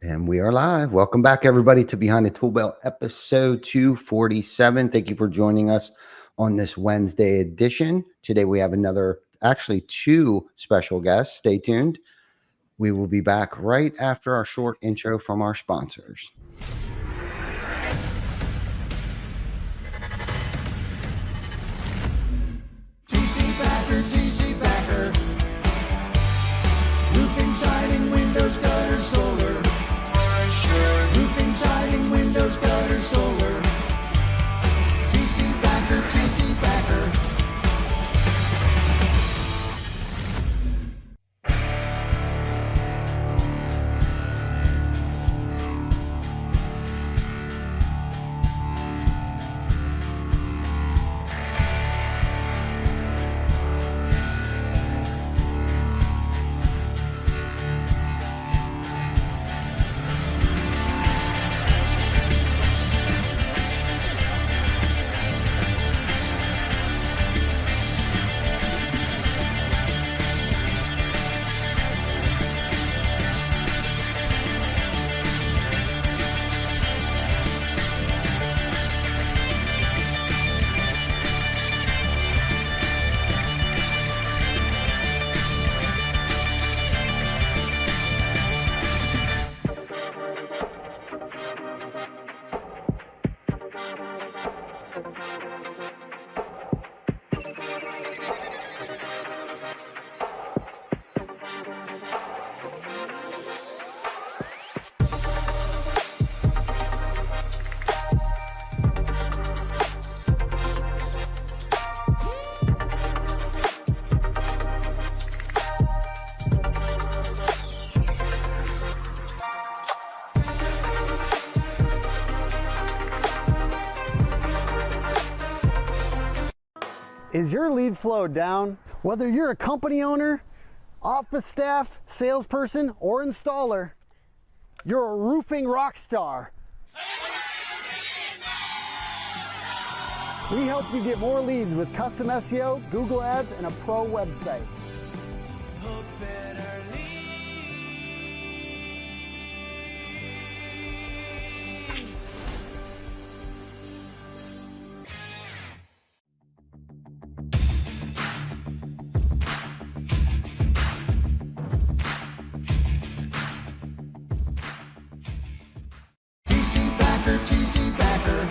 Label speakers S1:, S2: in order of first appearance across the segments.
S1: And we are live. Welcome back, everybody, to Behind the ToolBelt episode 247. Thank you for joining us on this Wednesday edition. Today we have two special guests. Stay tuned. We will be back right after our short intro from our sponsors.
S2: TC Backer. Roofing, siding, windows, gutter, solar. Roofing, siding, windows, gutter, solar. TC Backer.
S3: Is your lead flow down? Whether you're a company owner, office staff, salesperson, or installer, you're a roofing rock star. We help you get more leads with custom SEO, Google Ads, and a pro website.
S2: TC Backer.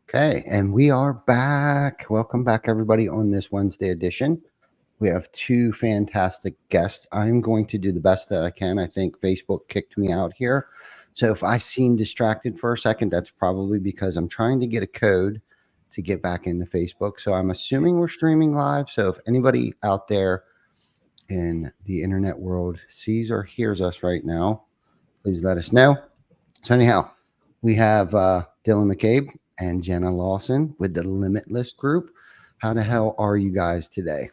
S1: Okay, and we are back. Welcome back, everybody, on this Wednesday edition. We have two fantastic guests. I'm going to do the best that I can. I think Facebook kicked me out here. So if I seem distracted for a second, that's probably because I'm trying to get a code to get back into Facebook. So I'm assuming we're streaming live. So if anybody out there in the internet world sees or hears us right now, please let us know. So anyhow, we have Dylan McCabe and Jenna Lawson with the Limitless Group. How the hell are you guys today?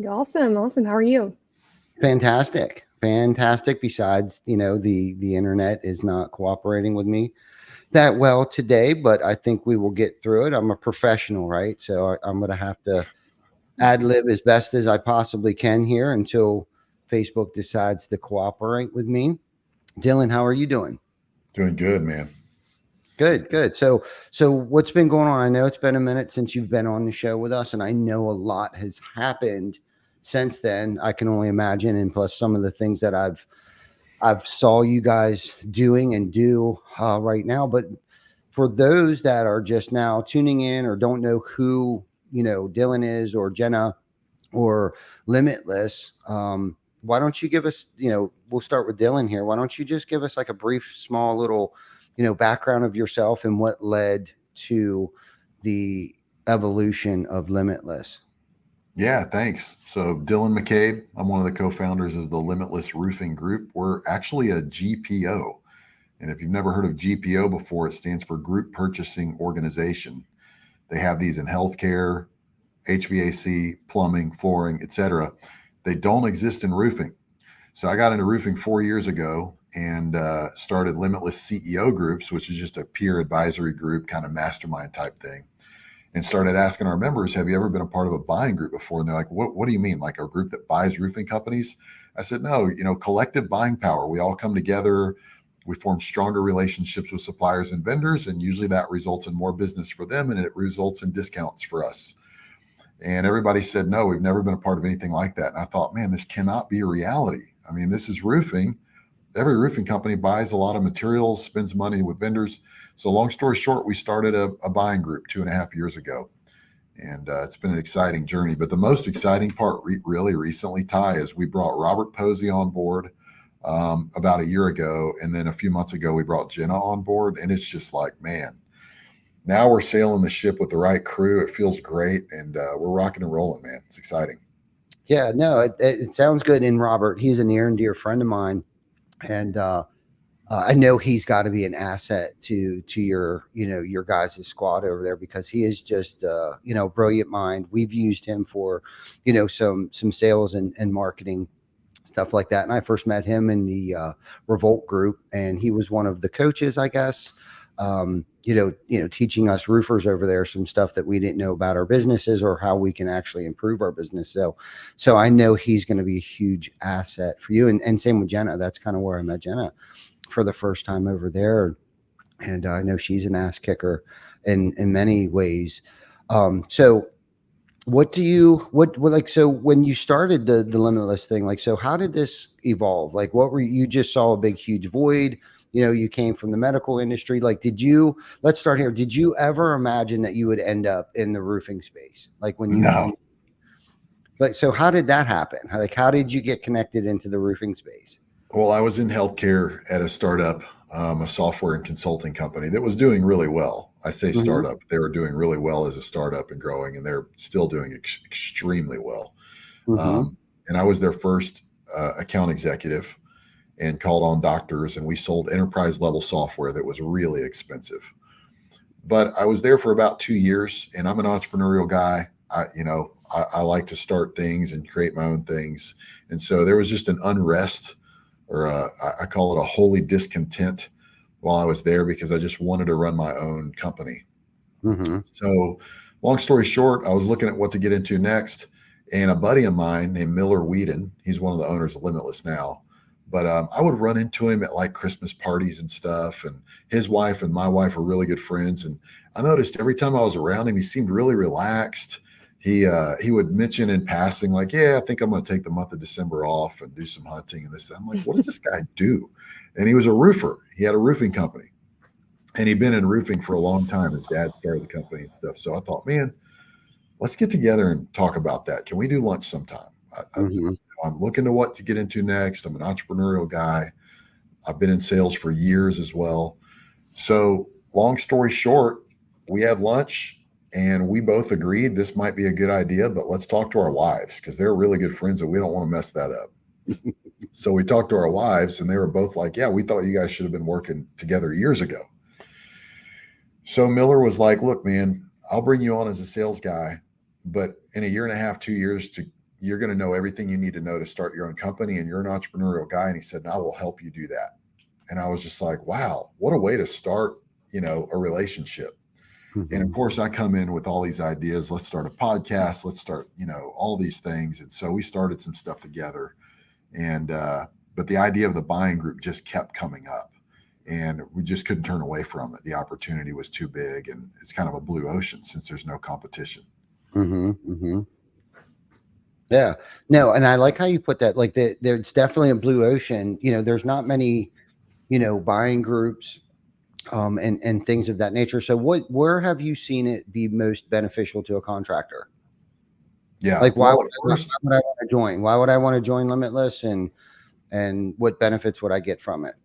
S4: Awesome. How are you?
S1: Fantastic. Besides, the internet is not cooperating with me that well today, but I think we will get through it. I'm a professional, right? So I'm going to have to ad-lib as best as I possibly can here until Facebook decides to cooperate with me. Dylan, how are you doing?
S5: Doing good, man.
S1: Good. So what's been going on? I know it's been a minute since you've been on the show with us, and I know a lot has happened since then. I can only imagine, and plus some of the things that I've saw you guys doing and do right now. But for those that are just now tuning in or don't know who Dylan is or Jenna or Limitless, why don't you give us, we'll start with Dylan here. Why don't you just give us like a brief, small little, background of yourself and what led to the evolution of Limitless?
S5: Yeah, thanks. So Dylan McCabe, I'm one of the co-founders of the Limitless Roofing Group. We're actually a GPO. And if you've never heard of GPO before, it stands for Group Purchasing Organization. They have these in healthcare, HVAC, plumbing, flooring, etc. They don't exist in roofing. So I got into roofing 4 years ago and started Limitless CEO Groups, which is just a peer advisory group, kind of mastermind type thing. and started asking our members, have you ever been a part of a buying group before? And they're like, what do you mean? Like a group that buys roofing companies? I said, no, collective buying power. We all come together. We form stronger relationships with suppliers and vendors, and usually that results in more business for them, and it results in discounts for us. And everybody said, no, we've never been a part of anything like that. And I thought, man, this cannot be a reality. I mean, this is roofing. Every roofing company buys a lot of materials, spends money with vendors. So long story short, we started a buying group 2.5 years ago. And it's been an exciting journey. But the most exciting part really recently, Ty, is we brought Robert Posey on board about a year ago. And then a few months ago, we brought Jenna on board. And it's just like, man, now we're sailing the ship with the right crew. It feels great. And we're rocking and rolling, man. It's exciting.
S1: Yeah, no, it sounds good. And Robert, he's a near and dear friend of mine. And I know he's got to be an asset to your, your guys' squad over there, because he is just, brilliant mind. We've used him for, some sales and marketing stuff like that. And I first met him in the Revolt group, and he was one of the coaches, I guess, teaching us roofers over there some stuff that we didn't know about our businesses or how we can actually improve our business. So I know he's going to be a huge asset for you. And same with Jenna. That's kind of where I met Jenna for the first time over there. And I know she's an ass kicker in many ways. So what so when you started the Limitless thing, so how did this evolve? Like, you just saw a big, huge void? You came from the medical industry. Let's start here. Did you ever imagine that you would end up in the roofing space?
S5: No.
S1: So how did that happen? How did you get connected into the roofing space?
S5: Well, I was in healthcare at a startup, a software and consulting company that was doing really well. I say startup, they were doing really well as a startup and growing, and they're still doing extremely well. And I was their first account executive, and called on doctors, and we sold enterprise level software that was really expensive. But I was there for about 2 years, and I'm an entrepreneurial guy. I like to start things and create my own things. And so there was just an unrest, or I call it a holy discontent, while I was there, because I just wanted to run my own company. So long story short, I was looking at what to get into next. And a buddy of mine named Miller Whedon, he's one of the owners of Limitless now. But I would run into him at like Christmas parties and stuff. And his wife and my wife are really good friends. And I noticed every time I was around him, he seemed really relaxed. He would mention in passing, like, yeah, I think I'm going to take the month of December off and do some hunting and this. I'm like, what does this guy do? And he was a roofer. He had a roofing company, and he'd been in roofing for a long time. His dad started the company and stuff. So I thought, man, let's get together and talk about that. Can we do lunch sometime? I'm looking to what to get into next. I'm an entrepreneurial guy. I've been in sales for years as well. So long story short, we had lunch, and we both agreed this might be a good idea, but let's talk to our wives, because they're really good friends and we don't want to mess that up. So we talked to our wives, and they were both like, yeah, we thought you guys should have been working together years ago. So Miller was like, look, man, I'll bring you on as a sales guy, but in 1.5 to 2 years, you're going to know everything you need to know to start your own company, and you're an entrepreneurial guy. And he said, I will help you do that. And I was just like, wow, what a way to start, a relationship. And of course I come in with all these ideas. Let's start a podcast. Let's start, all these things. And so we started some stuff together, and, but the idea of the buying group just kept coming up, and we just couldn't turn away from it. The opportunity was too big, and it's kind of a blue ocean since there's no competition.
S1: Yeah, no. And I like how you put that, like there's definitely a blue ocean, there's not many, buying groups, and things of that nature. So where have you seen it be most beneficial to a contractor?
S5: Yeah.
S1: Like why would I want to join? Why would I want to join Limitless, and what benefits would I get from it?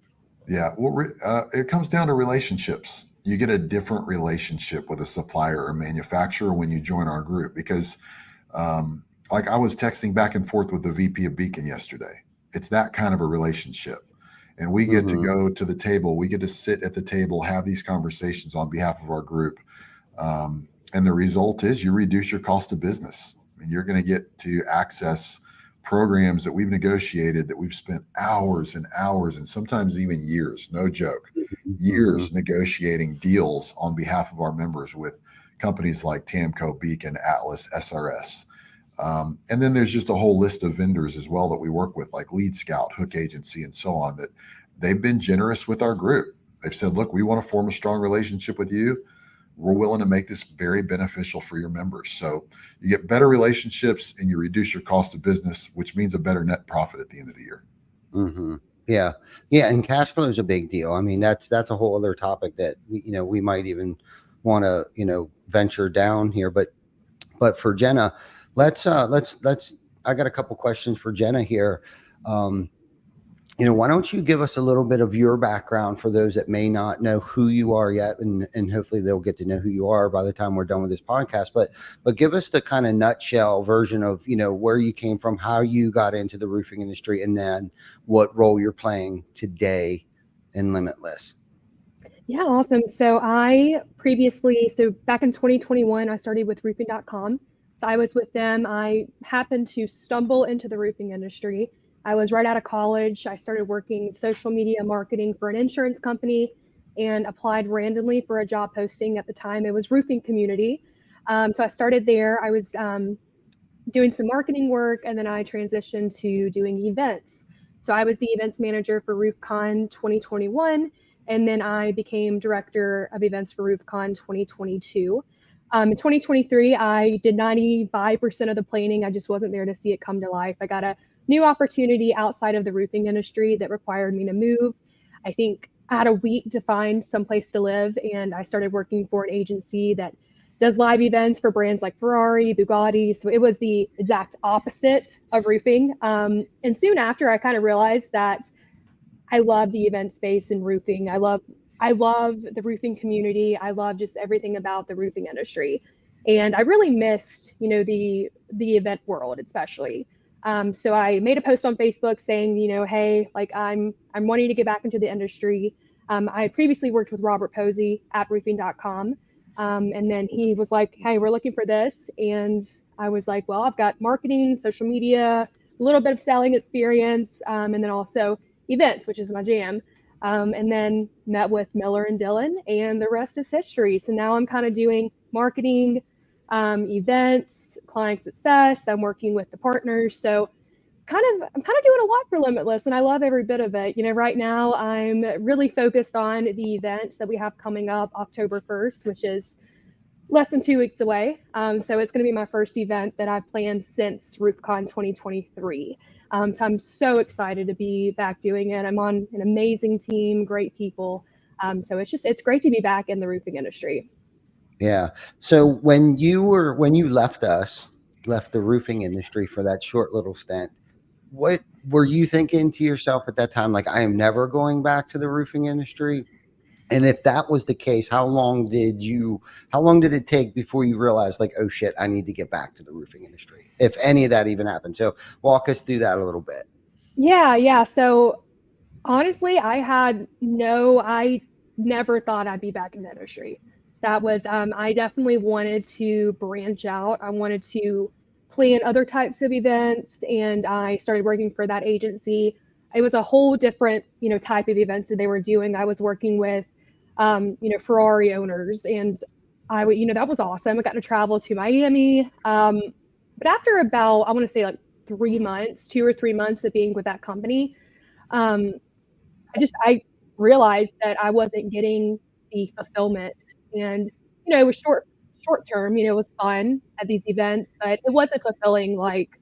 S5: Yeah. Well, it comes down to relationships. You get a different relationship with a supplier or manufacturer when you join our group, because, like I was texting back and forth with the VP of Beacon yesterday. It's that kind of a relationship. And we get to go to the table. We get to sit at the table, have these conversations on behalf of our group. And the result is you reduce your cost of business. I mean, you're going to get to access programs that we've negotiated, that we've spent hours and hours, and sometimes even years, no joke, years negotiating deals on behalf of our members with companies like Tamco, Beacon, Atlas, SRS. And then there's just a whole list of vendors as well that we work with, like Lead Scout, Hook Agency, and so on, that they've been generous with our group. They've said, look, we want to form a strong relationship with you. We're willing to make this very beneficial for your members. So you get better relationships and you reduce your cost of business, which means a better net profit at the end of the year.
S1: Mm-hmm. Yeah. Yeah. And cash flow is a big deal. I mean, that's a whole other topic that, we might even want to, venture down here. But for Jenna, let's I got a couple questions for Jenna here. Why don't you give us a little bit of your background for those that may not know who you are yet, and hopefully they'll get to know who you are by the time we're done with this podcast. But give us the kind of nutshell version of, where you came from, how you got into the roofing industry, and then what role you're playing today in Limitless.
S4: Yeah, awesome. So back in 2021, I started with roofing.com. So I was with them. I happened to stumble into the roofing industry. I was right out of college. I started working social media marketing for an insurance company and applied randomly for a job posting. At the time, it was roofing community. So I started there. I was doing some marketing work, and then I transitioned to doing events. So I was the events manager for RoofCon 2021, and then I became director of events for RoofCon 2022. In 2023, I did 95% of the planning. I just wasn't there to see it come to life. I got a new opportunity outside of the roofing industry that required me to move. I think I had a week to find someplace to live, and I started working for an agency that does live events for brands like Ferrari, Bugatti. So it was the exact opposite of roofing. And soon after, I kind of realized that I love the event space in roofing. I love the roofing community. I love just everything about the roofing industry. And I really missed, the event world, especially. So I made a post on Facebook saying, hey, like I'm wanting to get back into the industry. I previously worked with Robert Posey at roofing.com. And then he was like, hey, we're looking for this. And I was like, well, I've got marketing, social media, a little bit of selling experience, and then also events, which is my jam. And then met with Miller and Dylan, and the rest is history. So now I'm kind of doing marketing, events, client success. I'm working with the partners. So I'm kind of doing a lot for Limitless, and I love every bit of it. Right now I'm really focused on the event that we have coming up October 1st, which is less than 2 weeks away. So it's going to be my first event that I've planned since RoofCon 2023. So I'm so excited to be back doing it. I'm on an amazing team, great people. So it's great to be back in the roofing industry.
S1: Yeah. So when you left the roofing industry for that short little stint, what were you thinking to yourself at that time? Like, I am never going back to the roofing industry. And if that was the case, how long did it take before you realized, like, oh shit, I need to get back to the roofing industry? If any of that even happened. So walk us through that a little bit.
S4: Yeah. So honestly, I never thought I'd be back in the industry. That was, I definitely wanted to branch out. I wanted to plan other types of events, and I started working for that agency. It was a whole different, type of events that they were doing. I was working with, Ferrari owners, and that was awesome. I got to travel to Miami. But after about, I want to say like 3 months, 2 or 3 months of being with that company, I realized that I wasn't getting the fulfillment, and it was short term. It was fun at these events, but it wasn't fulfilling like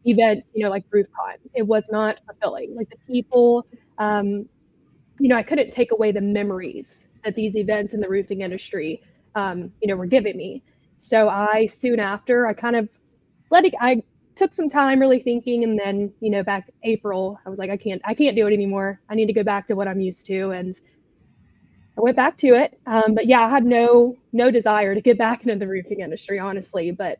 S4: events, like RoofCon. It was not fulfilling. Like the people, I couldn't take away the memories that these events in the roofing industry, were giving me. So soon after, I kind of I took some time really thinking, and then, back April, I was like, I can't do it anymore. I need to go back to what I'm used to. And I went back to it. But yeah, I had no desire to get back into the roofing industry, honestly, but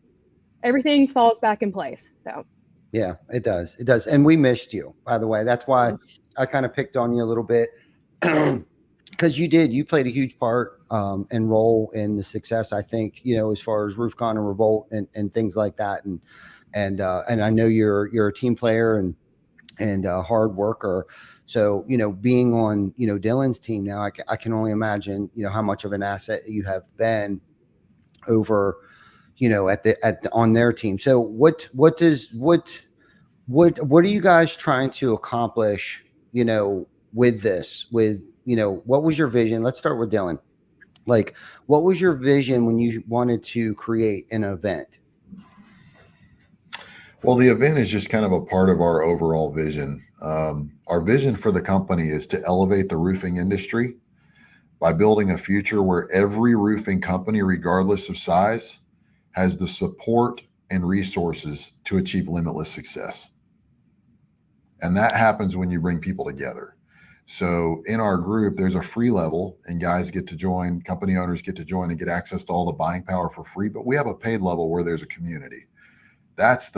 S4: everything falls back in place. So.
S1: Yeah, it does. It does. And we missed you, by the way. That's why I kind of picked on you a little bit, because you played a huge part and role in the success, I think, as far as RoofCon and Revolt and things like that. And I know you're a team player and a hard worker. So, being on, Dylan's team now, I can only imagine, how much of an asset you have been over, on their team. So what are you guys trying to accomplish, with this, what was your vision? Let's start with Dylan. Like, what was your vision when you wanted to create an event?
S5: Well, the event is just kind of a part of our overall vision. Our vision for the company is to elevate the roofing industry by building a future where every roofing company, regardless of size, has the support and resources to achieve limitless success. And that happens when you bring people together. So in our group, there's a free level, and guys get to join, company owners get to join and get access to all the buying power for free. But we have a paid level where there's a community. That's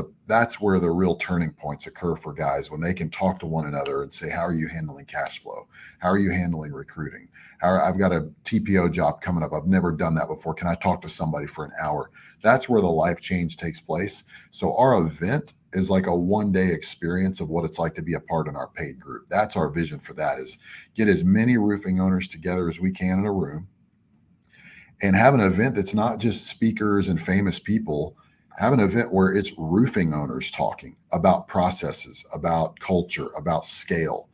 S5: where the real turning points occur for guys, when they can talk to one another and say, how are you handling cash flow? How are you handling recruiting? I've got a TPO job coming up. I've never done that before. Can I talk to somebody for an hour? That's where the life change takes place. So our event is like a one-day experience of what it's like to be a part in our paid group. That's our vision for that, is get as many roofing owners together as we can in a room and have an event that's not just speakers and famous people. Have an event where it's roofing owners talking about processes, about culture, about scale,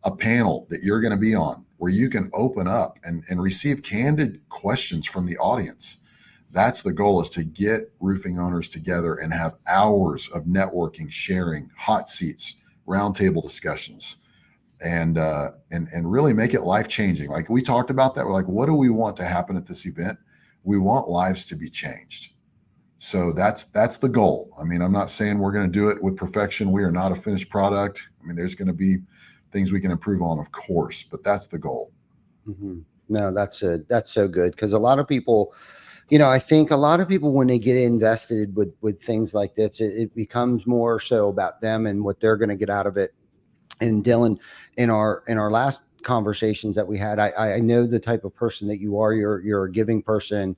S5: a panel that you're going to be on where you can open up and receive candid questions from the audience. That's the goal, is to get roofing owners together and have hours of networking, sharing, hot seats, roundtable discussions, and really make it life-changing. Like we talked about that. We're like, what do we want to happen at this event? We want lives to be changed. So that's the goal. I mean, I'm not saying we're going to do it with perfection. We are not a finished product. I mean, there's going to be things we can improve on, of course, but that's the goal.
S1: Mm-hmm. No, that's so good, because a lot of people, I think a lot of people, when they get invested with things like this, it becomes more so about them and what they're going to get out of it. And Dylan, in our last conversations that we had, I know the type of person that you are. You're a giving person.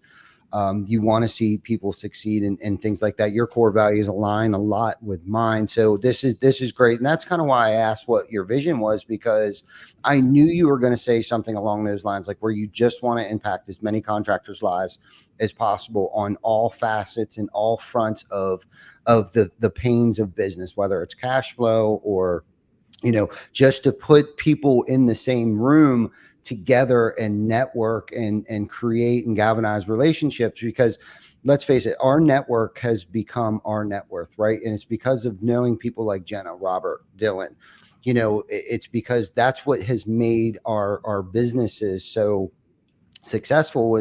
S1: You want to see people succeed and things like that. Your core values align a lot with mine. So this is great. And that's kind of why I asked what your vision was, because I knew you were going to say something along those lines, like where you just want to impact as many contractors' lives as possible on all facets and all fronts of the pains of business, whether it's cash flow or, just to put people in the same room together and network and create and galvanize relationships. Because let's face it, our network has become our net worth, right? And it's because of knowing people like Jenna, Robert, Dylan. It's because that's what has made our businesses so successful,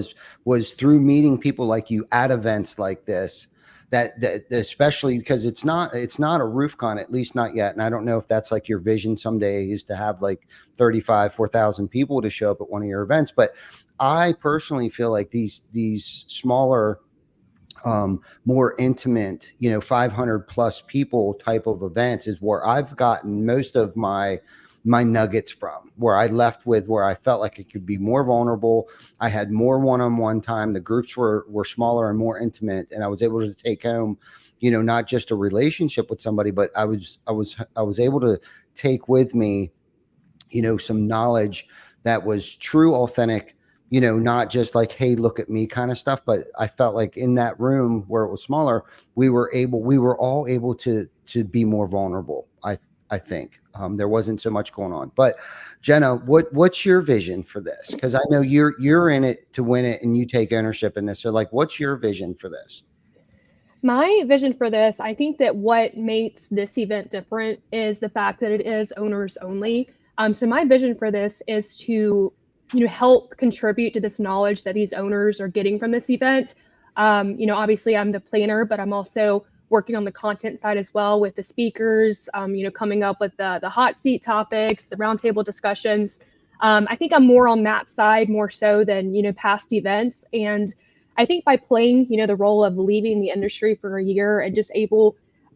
S1: was through meeting people like you at events like this. That especially because it's not a roof con, at least not yet. And I don't know if that's like your vision someday, is to have like 4,000 people to show up at one of your events. But I personally feel like these smaller, more intimate, 500 plus people type of events is where I've gotten most of my nuggets from, where I left with, where I felt like it could be more vulnerable. I had more one-on-one time. The groups were smaller and more intimate, and I was able to take home, not just a relationship with somebody, but I was able to take with me, some knowledge that was true, authentic, not just like, hey, look at me kind of stuff. But I felt like in that room where it was smaller, we were all able to be more vulnerable. I think there wasn't so much going on. But Jenna, what's your vision for this? Because I know you're in it to win it, and you take ownership in this. So like, what's your vision for this?
S4: My vision for this, I think that what makes this event different is the fact that it is owners only. So my vision for this is to, help contribute to this knowledge that these owners are getting from this event. Obviously I'm the planner, but I'm also working on the content side as well with the speakers, coming up with the hot seat topics, the roundtable discussions. I think I'm more on that side, more so than, past events. And I think by playing, the role of leaving the industry for a year and just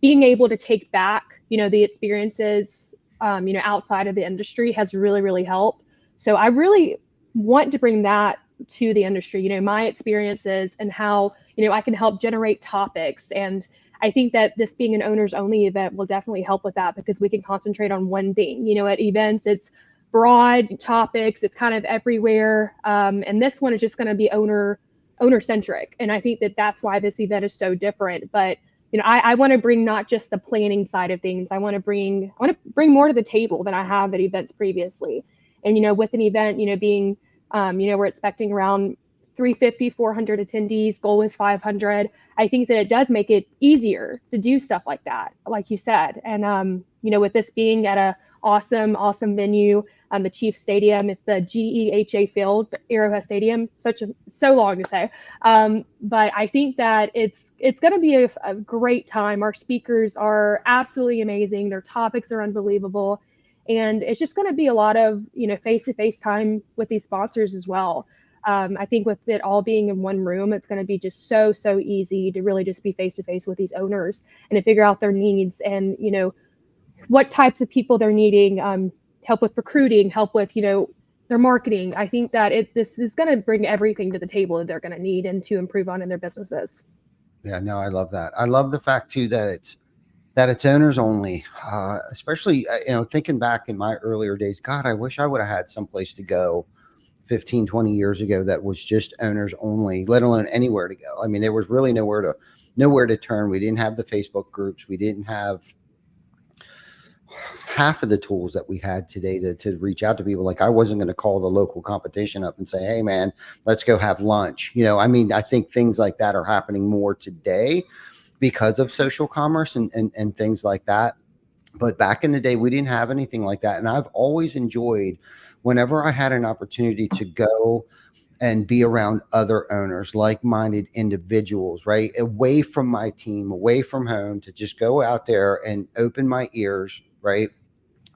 S4: being able to take back, the experiences, outside of the industry has really, really helped. So I really want to bring that to the industry, my experiences and how, I can help generate topics. And I think that this being an owners only event will definitely help with that, because we can concentrate on one thing. At events, it's broad topics, it's kind of everywhere. And this one is just going to be owner owner centric. And I think that that's why this event is so different. But I want to bring not just the planning side of things. I want to bring more to the table than I have at events previously. And with an event, being we're expecting around 350, 400 attendees. Goal is 500. I think that it does make it easier to do stuff like that, like you said. And with this being at a awesome venue, the Chiefs Stadium, it's the GEHA Field, Arrowhead Stadium. So long to say, but I think that it's going to be a great time. Our speakers are absolutely amazing. Their topics are unbelievable, and it's just going to be a lot of face-to-face time with these sponsors as well. I think with it all being in one room, it's going to be just so easy to really just be face-to-face with these owners and to figure out their needs and what types of people they're needing, help with recruiting, help with their marketing. I think that this is going to bring everything to the table that they're going to need and to improve on in their businesses.
S1: Yeah, no, I love that. I love the fact too that it's owners only, especially thinking back in my earlier days. God, I wish I would have had someplace to go 15, 20 years ago that was just owners only, let alone anywhere to go. I mean, there was really nowhere to turn. We didn't have the Facebook groups. We didn't have half of the tools that we had today to reach out to people. Like, I wasn't going to call the local competition up and say, hey man, let's go have lunch. I think things like that are happening more today because of social commerce and things like that. But back in the day, we didn't have anything like that. And I've always enjoyed whenever I had an opportunity to go and be around other owners, like-minded individuals, right? Away from my team, away from home, to just go out there and open my ears, right?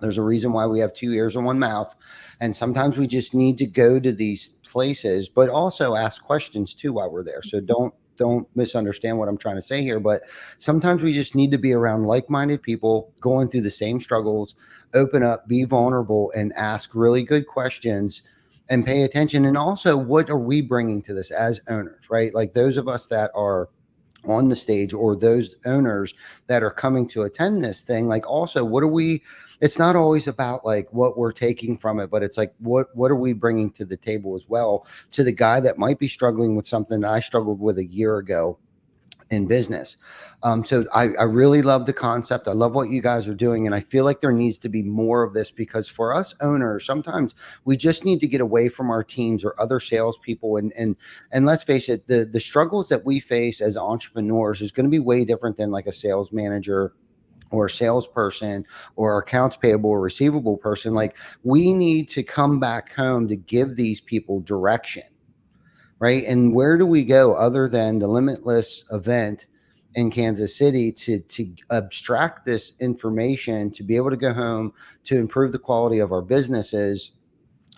S1: There's a reason why we have 2 ears and 1 mouth. And sometimes we just need to go to these places, but also ask questions too while we're there. So don't misunderstand what I'm trying to say here, but sometimes we just need to be around like-minded people going through the same struggles, open up, be vulnerable, and ask really good questions and pay attention. And also, what are we bringing to this as owners, right? Like those of us that are on the stage or those owners that are coming to attend this thing, like also, what are we, it's not always about like what we're taking from it, but it's like, what are we bringing to the table as well to the guy that might be struggling with something that I struggled with a year ago in business. So I really love the concept. I love what you guys are doing. And I feel like there needs to be more of this, because for us owners, sometimes we just need to get away from our teams or other salespeople. And let's face it, the struggles that we face as entrepreneurs is going to be way different than like a sales manager or a salesperson or accounts payable or receivable person. Like, we need to come back home to give these people direction, right? And where do we go other than the Limitless event in Kansas City to abstract this information, to be able to go home, to improve the quality of our businesses?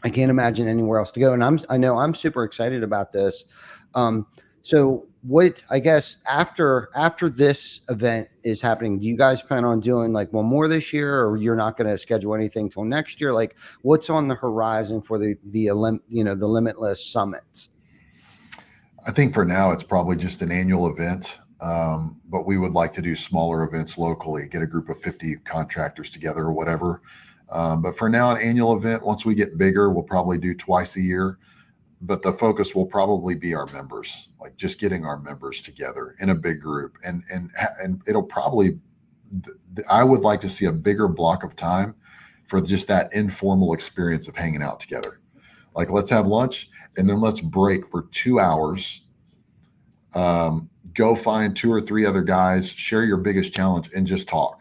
S1: I can't imagine anywhere else to go. And I know I'm super excited about this. So what, I guess after this event is happening, do you guys plan on doing like one more this year, or you're not going to schedule anything till next year? Like, what's on the horizon for the Limitless summits?
S5: I think for now it's probably just an annual event, but we would like to do smaller events locally, get a group of 50 contractors together or whatever. But for now, an annual event. Once we get bigger, we'll probably do twice a year. But the focus will probably be our members, like just getting our members together in a big group. And it'll probably, I would like to see a bigger block of time for just that informal experience of hanging out together. Like, let's have lunch and then let's break for 2 hours. Go find 2 or 3 other guys, share your biggest challenge, and just talk.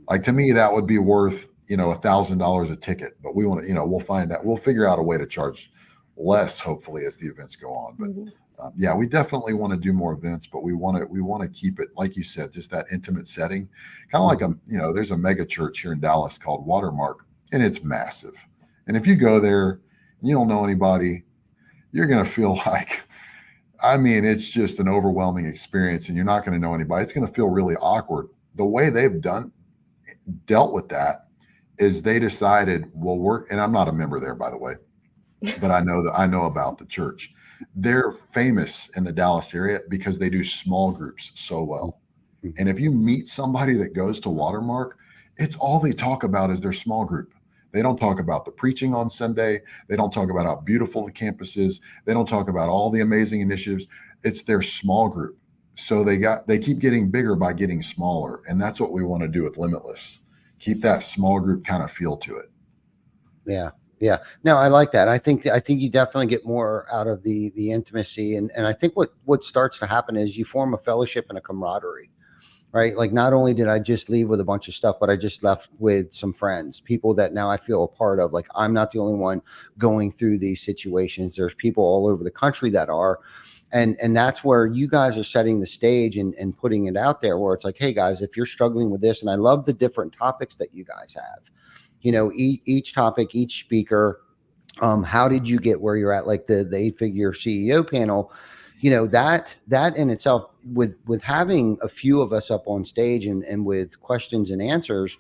S5: Like, to me, that would be worth, $1,000 a ticket. But we want to, we'll find out, we'll figure out a way to charge less, hopefully, as the events go on. But yeah, we definitely want to do more events, but we want to keep it, like you said, just that intimate setting, kind of like there's a mega church here in Dallas called Watermark, and it's massive. And if you go there and you don't know anybody, you're going to feel like, it's just an overwhelming experience, and you're not going to know anybody. It's going to feel really awkward. The way they've dealt with that is they decided, well, and I'm not a member there, by the way, but I know about the church. They're famous in the Dallas area because they do small groups so well. And if you meet somebody that goes to Watermark, it's all they talk about is their small group. They don't talk about the preaching on Sunday. They don't talk about how beautiful the campus is. They don't talk about all the amazing initiatives. It's their small group. So they keep getting bigger by getting smaller. And that's what we want to do with Limitless. Keep that small group kind of feel to it.
S1: Yeah. Yeah. No, I like that. I think you definitely get more out of the intimacy. And I think what starts to happen is you form a fellowship and a camaraderie, right? Like, not only did I just leave with a bunch of stuff, but I just left with some friends, people that now I feel a part of. Like, I'm not the only one going through these situations. There's people all over the country that are. And that's where you guys are setting the stage and putting it out there, where it's like, hey guys, if you're struggling with this, and I love the different topics that you guys have, you know, each topic, each speaker, how did you get where you're at? Like the 8-figure CEO panel, you know, that in itself, with having a few of us up on stage and with questions and answers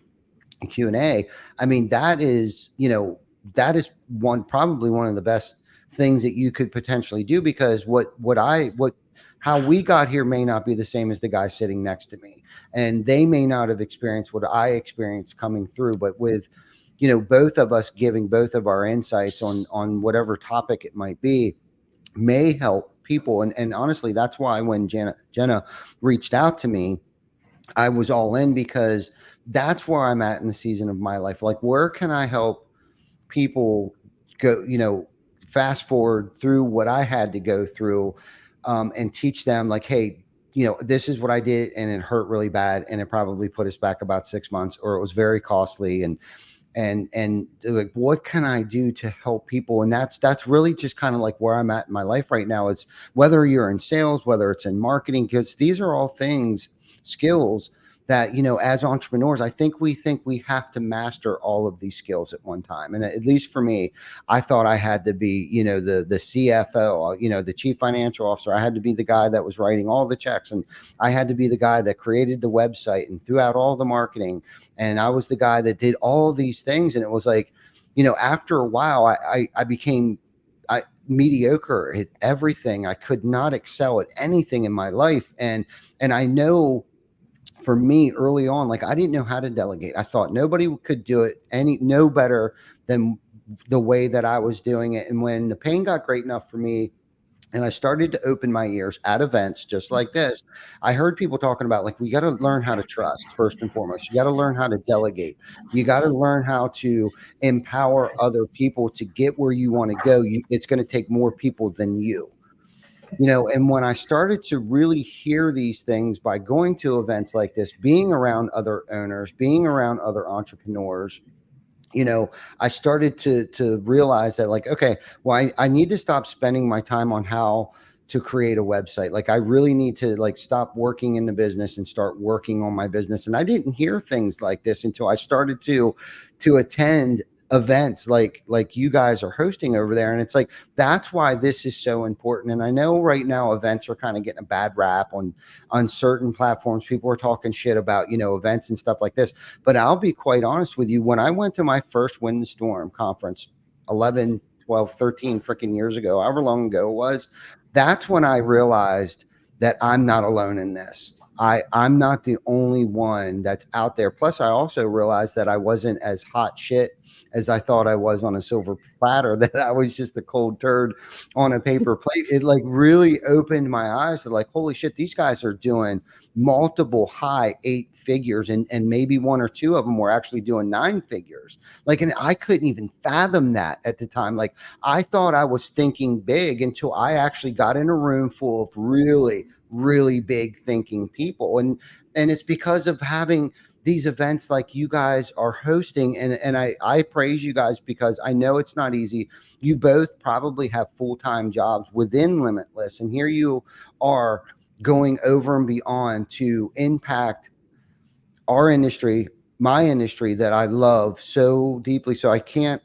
S1: and Q&A, I mean, that is, you know, that is probably one of the best things that you could potentially do, because how we got here may not be the same as the guy sitting next to me, and they may not have experienced what I experienced coming through. But with, you know, both of us giving both of our insights on whatever topic it might be, may help people. And honestly, that's why when Jenna reached out to me, I was all in, because that's where I'm at in the season of my life. Like, where can I help people go, you know, fast forward through what I had to go through, and teach them, like, hey, you know, this is what I did, and it hurt really bad, and it probably put us back about 6 months, or it was very costly, and like, what can I do to help people? And that's really just kind of like where I'm at in my life right now. Is whether you're in sales, whether it's in marketing, because these are all skills that, you know, as entrepreneurs, I think we have to master all of these skills at one time. And at least for me, I thought I had to be, you know, the CFO, you know, the chief financial officer. I had to be the guy that was writing all the checks, and I had to be the guy that created the website and threw out all the marketing. And I was the guy that did all of these things. And it was like, you know, after a while, I became mediocre at everything. I could not excel at anything in my life. And I know, for me early on, like, I didn't know how to delegate. I thought nobody could do it no better than the way that I was doing it. And when the pain got great enough for me, and I started to open my ears at events just like this, I heard people talking about, like, we got to learn how to trust first and foremost. You got to learn how to delegate. You got to learn how to empower other people to get where you want to go. It's going to take more people than you. You know, and when I started to really hear these things by going to events like this, being around other owners, being around other entrepreneurs, you know, I started to realize that, like, okay, well, I need to stop spending my time on how to create a website. Like, I really need to, like, stop working in the business and start working on my business. And I didn't hear things like this until I started to attend events like you guys are hosting over there. And it's like, that's why this is so important. And I know right now events are kind of getting a bad rap on certain platforms. People are talking shit about, you know, events and stuff like this. But I'll be quite honest with you, when I went to my first Win the Storm conference 11, 12, 13 freaking years ago, however long ago it was, that's when I realized that I'm not alone in this. I'm not the only one that's out there. Plus, I also realized that I wasn't as hot shit as I thought I was on a silver platter, that I was just a cold turd on a paper plate. It, like, really opened my eyes to, like, holy shit, these guys are doing multiple high 8 figures, and maybe 1 or 2 of them were actually doing 9 figures. Like, and I couldn't even fathom that at the time. Like, I thought I was thinking big until I actually got in a room full of really big thinking people. And it's because of having these events like you guys are hosting. And I praise you guys, because I know it's not easy. You both probably have full-time jobs within Limitless, and here you are going over and beyond to impact our industry, my industry, that I love so deeply. So I can't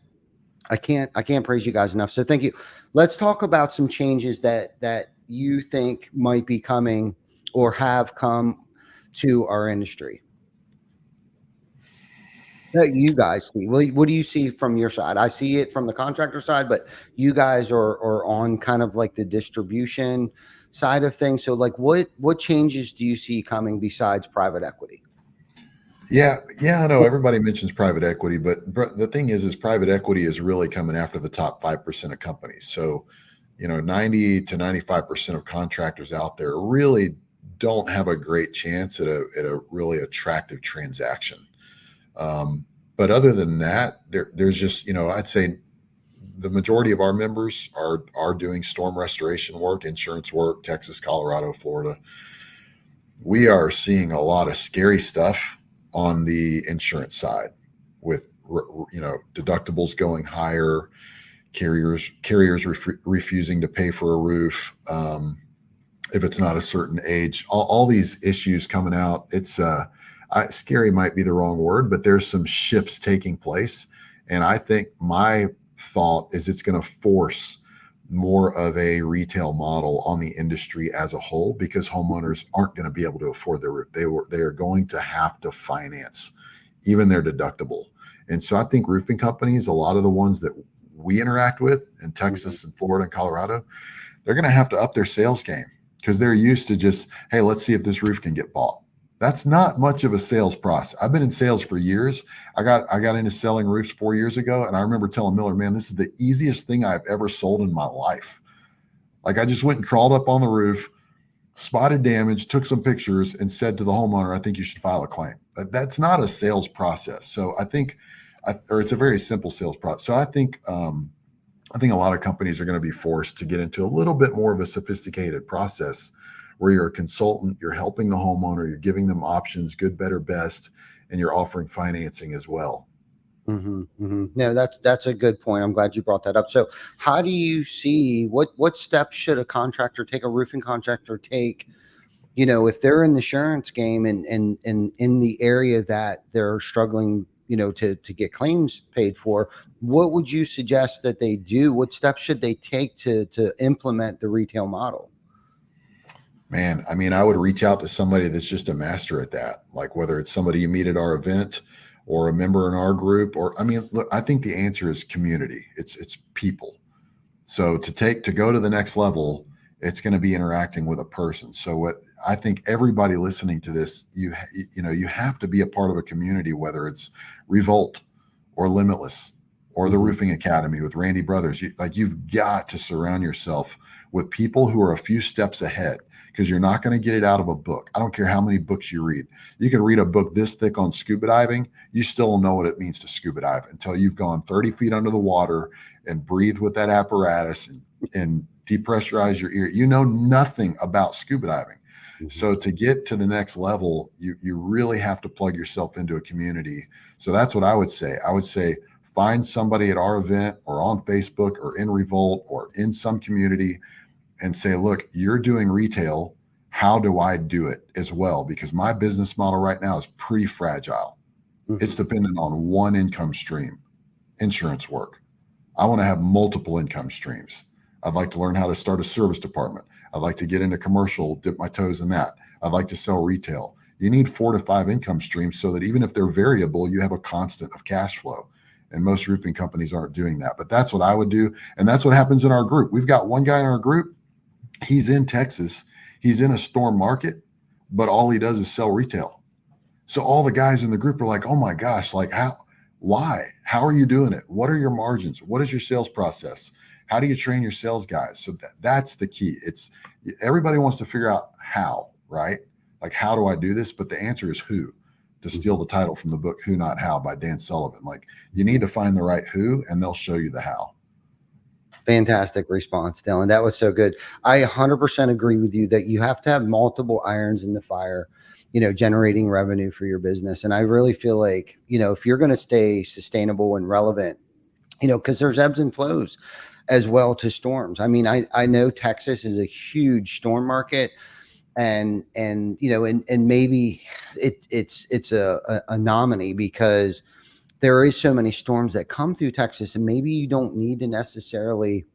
S1: praise you guys enough. So thank you. Let's talk about some changes that you think might be coming or have come to our industry that you guys see. What do you see from your side? I see it from the contractor side, but you guys are on kind of like the distribution side of things. So, like, what changes do you see coming besides private equity?
S5: Yeah, I know everybody mentions private equity, but the thing is private equity is really coming after the top 5% of companies. So, 90 to 95% of contractors out there really don't have a great chance at a really attractive transaction. But other than that, there's just, I'd say the majority of our members are doing storm restoration work, insurance work, Texas, Colorado, Florida. We are seeing a lot of scary stuff on the insurance side with deductibles going higher, carriers refusing to pay for a roof if it's not a certain age. All these issues coming out. It's scary might be the wrong word, but there's some shifts taking place, and I think my thought is it's going to force more of a retail model on the industry as a whole, because homeowners aren't going to be able to afford their roof. They are going to have to finance even their deductible. And so I think roofing companies, a lot of the ones that we interact with in Texas and Florida and Colorado, they're going to have to up their sales game, because they're used to just, hey, let's see if this roof can get bought. That's not much of a sales process. I've been in sales for years. I got into selling roofs 4 years ago, and I remember telling Miller, man, this is the easiest thing I've ever sold in my life. Like, I just went and crawled up on the roof, spotted damage, took some pictures, and said to the homeowner, I think you should file a claim. That's not a sales process. So I think, or it's a very simple sales process. So I think a lot of companies are going to be forced to get into a little bit more of a sophisticated process, where you're a consultant, you're helping the homeowner, you're giving them options, good, better, best, and you're offering financing as well.
S1: No, that's a good point. I'm glad you brought that up. So how do you see, what steps should a contractor take, a roofing contractor take, if they're in the insurance game and in the area that they're struggling, to get claims paid for? What would you suggest that they do? What steps should they take to implement the retail model?
S5: Man, I mean, I would reach out to somebody that's just a master at that. Like, whether it's somebody you meet at our event or a member in our group, or, I mean, look, I think the answer is community. It's people. So to go to the next level, it's going to be interacting with a person. So what I think everybody listening to this, you have to be a part of a community, whether it's Revolt or Limitless or the Roofing Academy with Randy Brothers. You've got to surround yourself with people who are a few steps ahead, because you're not going to get it out of a book. I don't care how many books you read. You can read a book this thick on scuba diving. You still don't know what it means to scuba dive until you've gone 30 feet under the water and breathe with that apparatus and depressurize your ear. You know nothing about scuba diving. So to get to the next level, you really have to plug yourself into a community. So that's what I would say. I would say find somebody at our event or on Facebook or in Revolt or in some community and say, look, you're doing retail. How do I do it as well? Because my business model right now is pretty fragile. It's dependent on one income stream, insurance work. I want to have multiple income streams. I'd like to learn how to start a service department. I'd like to get into commercial, dip my toes in that. I'd like to sell retail. You need 4 to 5 income streams so that even if they're variable, you have a constant of cash flow. And most roofing companies aren't doing that. But that's what I would do. And that's what happens in our group. We've got one guy in our group. He's in Texas. He's in a storm market, but all he does is sell retail. So all the guys in the group are like, oh my gosh, like why? How are you doing it? What are your margins? What is your sales process? How do you train your sales guys? So that's the key. Everybody wants to figure out how, right? Like, how do I do this? But the answer is who. To steal the title from the book, Who Not How by Dan Sullivan. Like, you need to find the right who, and they'll show you the how.
S1: Fantastic response, Dylan. That was so good. I 100% agree with you that you have to have multiple irons in the fire, generating revenue for your business. And I really feel like, if you're going to stay sustainable and relevant, because there's ebbs and flows as well to storms. I mean, I know Texas is a huge storm market, and maybe it's a anomaly because there is so many storms that come through Texas, and maybe you don't need to necessarily,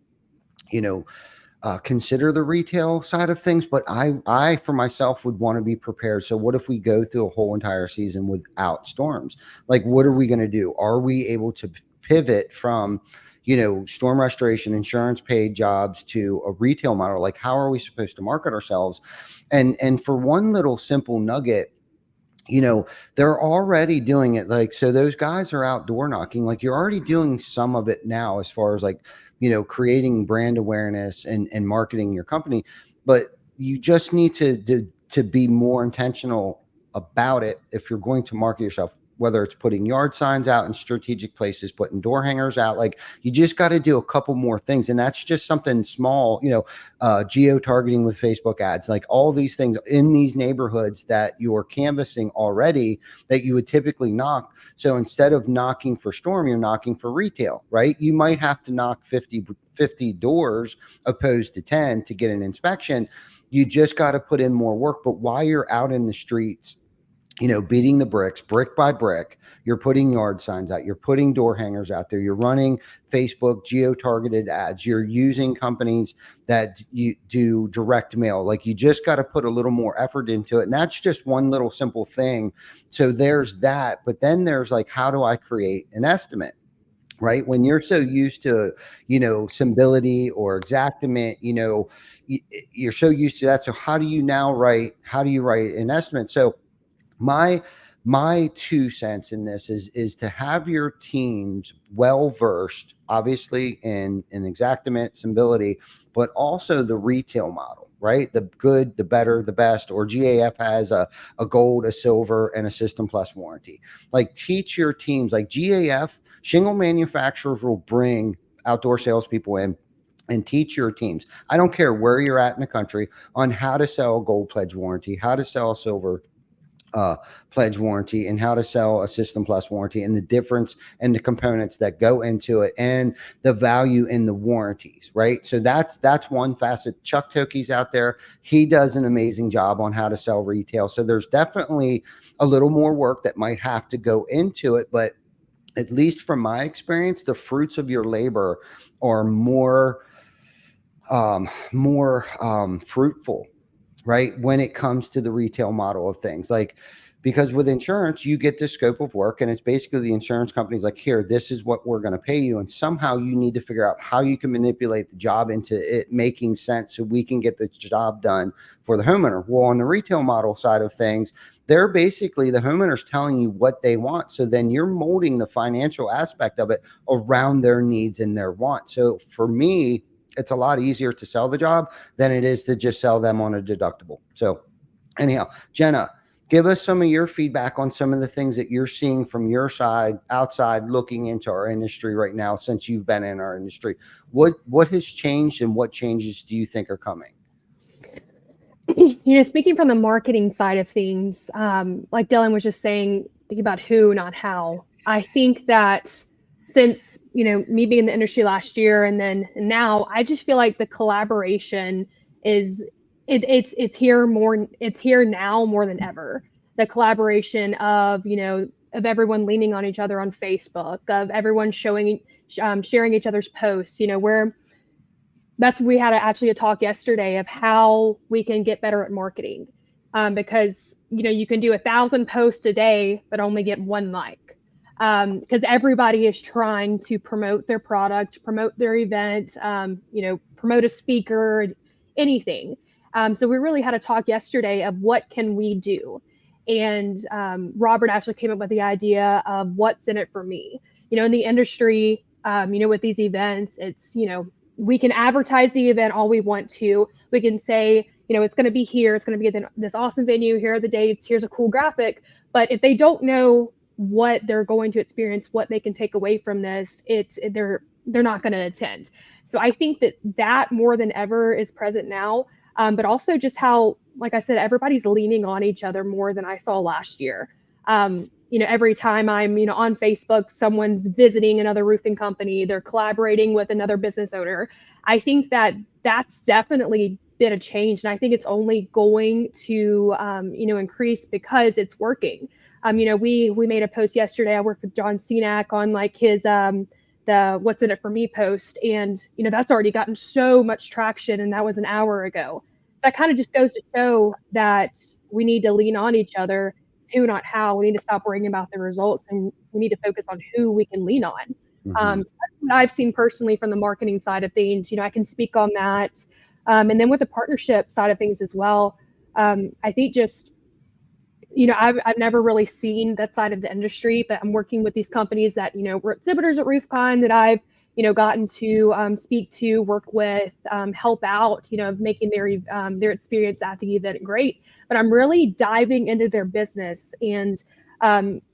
S1: consider the retail side of things. But I for myself would want to be prepared. So what if we go through a whole entire season without storms? Like, what are we going to do? Are we able to pivot from, storm restoration, insurance paid jobs to a retail model? Like, how are we supposed to market ourselves? And for one little simple nugget, they're already doing it. Like, so those guys are out door knocking, like you're already doing some of it now as far as like, creating brand awareness and marketing your company. But you just need to be more intentional about it if you're going to market yourself, whether it's putting yard signs out in strategic places, putting door hangers out. Like, you just got to do a couple more things. And that's just something small, geo targeting with Facebook ads, like all these things in these neighborhoods that you're canvassing already that you would typically knock. So instead of knocking for storm, you're knocking for retail, right? You might have to knock 50 doors opposed to 10 to get an inspection. You just got to put in more work. But while you're out in the streets, beating the bricks, brick by brick, you're putting yard signs out, you're putting door hangers out there, you're running Facebook geo-targeted ads, you're using companies that you do direct mail. Like, you just got to put a little more effort into it. And that's just one little simple thing. So there's that. But then there's like, how do I create an estimate? Right? When you're so used to, Symbility or Xactimate, you're so used to that. So how do you write an estimate? So my 2 cents in this is to have your teams well versed, obviously in Xactimate, Symbility, but also the retail model, right? The good, the better, the best, or GAF has a gold, a silver, and a system plus warranty. Like, teach your teams. Like, GAF, shingle manufacturers will bring outdoor salespeople in and teach your teams. I don't care where you're at in the country, on how to sell a gold pledge warranty, how to sell a silver pledge warranty, and how to sell a system plus warranty, and the difference and the components that go into it, and the value in the warranties, right? So that's one facet. Chuck Tokey's out there. He does an amazing job on how to sell retail. So there's definitely a little more work that might have to go into it, but at least from my experience, the fruits of your labor are more fruitful, right, when it comes to the retail model of things. Like, because with insurance, you get the scope of work, and it's basically the insurance company's like, here, this is what we're going to pay you. And somehow you need to figure out how you can manipulate the job into it making sense so we can get the job done for the homeowner. Well, on the retail model side of things, they're basically, the homeowner's telling you what they want. So then you're molding the financial aspect of it around their needs and their wants. So for me, it's a lot easier to sell the job than it is to just sell them on a deductible. So anyhow, Jenna, give us some of your feedback on some of the things that you're seeing from your side, outside looking into our industry right now, since you've been in our industry. What has changed, and what changes do you think are coming?
S4: Speaking from the marketing side of things, like Dylan was just saying, think about who, not how. I think that since, me being in the industry last year and then now, I just feel like the collaboration is, it's here now more than ever. The collaboration of, of everyone leaning on each other on Facebook, of everyone sharing each other's posts, we had actually a talk yesterday of how we can get better at marketing, because you can do 1,000 posts a day but only get one like, because everybody is trying to promote their product, promote their event, promote a speaker, anything. So we really had a talk yesterday of what can we do, and Robert actually came up with the idea of what's in it for me. In the industry, with these events, it's we can advertise the event all we want to. We can say, it's going to be here. It's going to be at this awesome venue. Here are the dates. Here's a cool graphic. But if they don't know what they're going to experience, what they can take away from this, they're not going to attend. So I think that more than ever is present now. But also just how, like I said, everybody's leaning on each other more than I saw last year. Every time I'm, on Facebook, someone's visiting another roofing company, they're collaborating with another business owner. I think that's definitely been a change. And I think it's only going to, increase because it's working. We made a post yesterday. I worked with John Cenac on like his, the what's in it for me post. And, that's already gotten so much traction, and that was an hour ago. So that kind of just goes to show that we need to lean on each other. Who, not how. We need to stop worrying about the results, and we need to focus on who we can lean on. So that's what I've seen personally from the marketing side of things. I can speak on that. And then with the partnership side of things as well, I think just I've never really seen that side of the industry, but I'm working with these companies that, were exhibitors at RoofCon that I've, gotten to speak to, work with, help out, making their experience at the event great. But I'm really diving into their business and,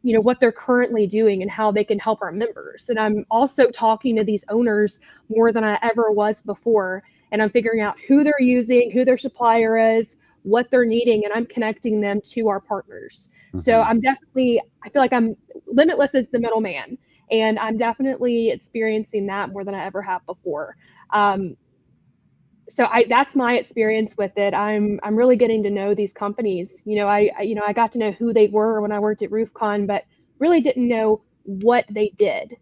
S4: what they're currently doing and how they can help our members. And I'm also talking to these owners more than I ever was before. And I'm figuring out who they're using, who their supplier is, what they're needing, and I'm connecting them to our partners. So I feel like Limitless is the middleman, and I'm definitely experiencing that more than I ever have before. That's my experience with it. I'm really getting to know these companies. I got to know who they were when I worked at RoofCon, but really didn't know what they did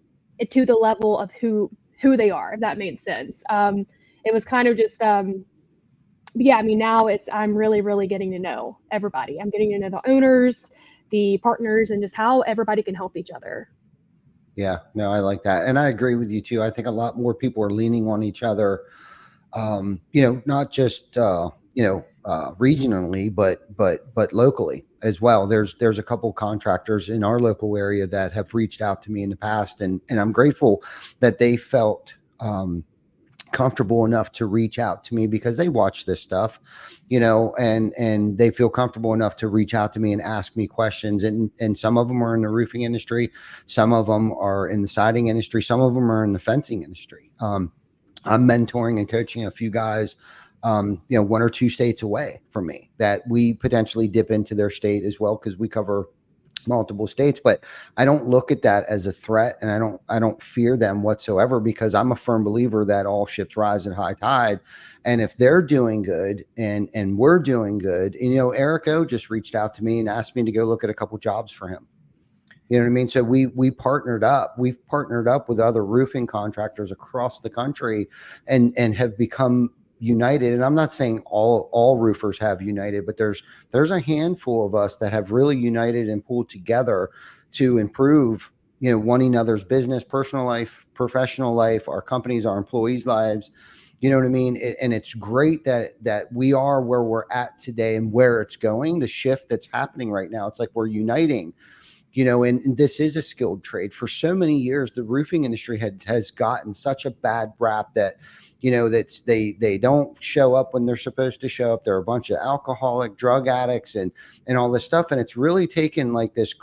S4: to the level of who they are, if that made sense. It was kind of just now I'm really, really getting to know everybody. I'm getting to know the owners, the partners, and just how everybody can help each other.
S1: Yeah, no, I like that. And I agree with you too. I think a lot more people are leaning on each other, not just, regionally, but locally as well. There's a couple contractors in our local area that have reached out to me in the past, and I'm grateful that they felt, comfortable enough to reach out to me because they watch this stuff, and they feel comfortable enough to reach out to me and ask me questions. And some of them are in the roofing industry. Some of them are in the siding industry. Some of them are in the fencing industry. I'm mentoring and coaching a few guys, 1 or 2 states away from me that we potentially dip into their state as well, because we cover multiple states. But I don't look at that as a threat, and I don't fear them whatsoever, because I'm a firm believer that all ships rise at high tide. And if they're doing good and we're doing good, Eric O just reached out to me and asked me to go look at a couple jobs for him. You know what I mean? So we partnered up. We've partnered up with other roofing contractors across the country and have become united. And I'm not saying all roofers have united, but there's a handful of us that have really united and pulled together to improve, one another's business, personal life, professional life, our companies, our employees' lives. You know what I mean? And it's great that we are where we're at today and where it's going, the shift that's happening right now. It's like we're uniting. And this is a skilled trade. For so many years, the roofing industry has gotten such a bad rap that, that they don't show up when they're supposed to show up. They're a bunch of alcoholic, drug addicts, and all this stuff. And it's really taken like this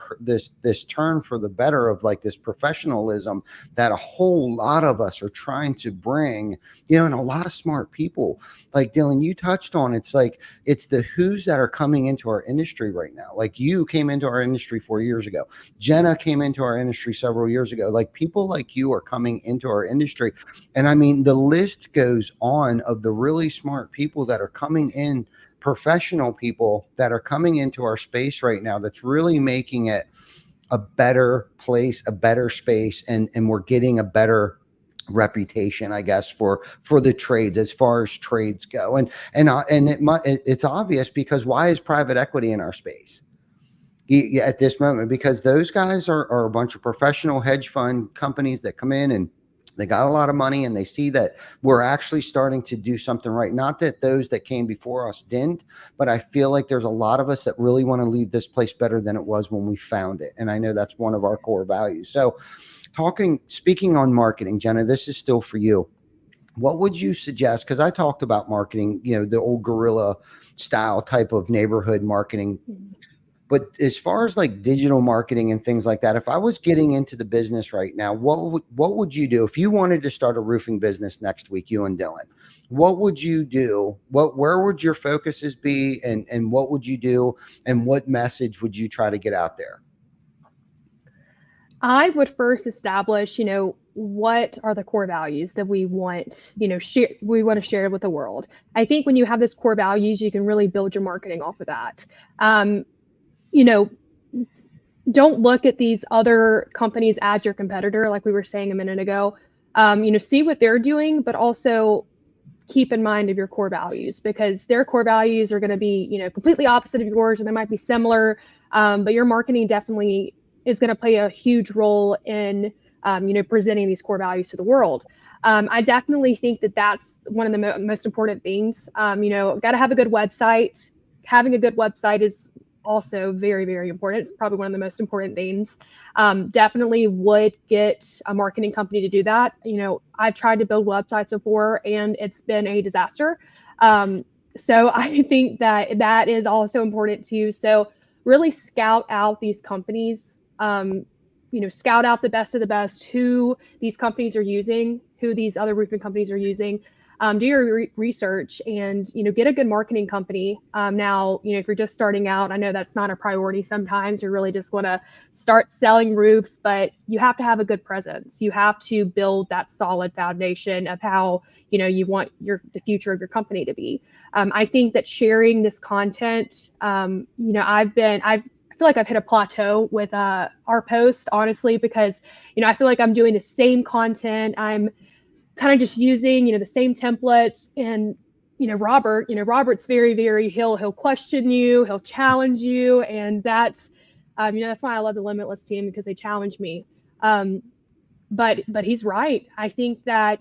S1: turn for the better of like this professionalism that a whole lot of us are trying to bring, and a lot of smart people like Dylan, you touched on. It's like, it's the who's that are coming into our industry right now. Like you came into our industry 4 years ago. Jenna came into our industry several years ago. Like people like you are coming into our industry. And I mean, the list goes on of the really smart people that are coming in, professional people that are coming into our space right now, that's really making it a better place, a better space. And we're getting a better reputation, I guess, for the trades, as far as trades go. And it's obvious, because why is private equity in our space at this moment? Because those guys are a bunch of professional hedge fund companies that come in and they got a lot of money, and they see that we're actually starting to do something right. Not that those that came before us didn't, but I feel like there's a lot of us that really want to leave this place better than it was when we found it. And I know that's one of our core values. So speaking on marketing, Jenna, this is still for you. What would you suggest? Because I talked about marketing, the old guerrilla style type of neighborhood marketing. But as far as like digital marketing and things like that, if I was getting into the business right now, what would you do if you wanted to start a roofing business next week, you and Dylan? What would you do? Where would your focuses be, and what would you do, and what message would you try to get out there?
S4: I would first establish, what are the core values that we want, we want to share with the world. I think when you have those core values, you can really build your marketing off of that. Don't look at these other companies as your competitor, like we were saying a minute ago. See what they're doing, but also keep in mind of your core values, because their core values are going to be, completely opposite of yours, or they might be similar. But your marketing definitely is going to play a huge role in, presenting these core values to the world. I definitely think that that's one of the most important things. Got to have a good website. Having a good website is also very, very important. It's probably one of the most important things. Definitely would get a marketing company to do that. I've tried to build websites before and it's been a disaster. So I think that is also important too. So really scout out these companies, scout out the best of the best, who these companies are using, who these other roofing companies are using. Do your research and, get a good marketing company. Now, if you're just starting out, I know that's not a priority sometimes. You really just want to start selling roofs, but you have to have a good presence. You have to build that solid foundation of how, you want the future of your company to be. I think that sharing this content, I feel like I've hit a plateau with our posts, honestly, because, I feel like I'm doing the same content. I'm kind of just using, the same templates. And, Robert's very, very, he'll question you, he'll challenge you. And that's why I love the Limitless team, because they challenge me. But he's right. I think that,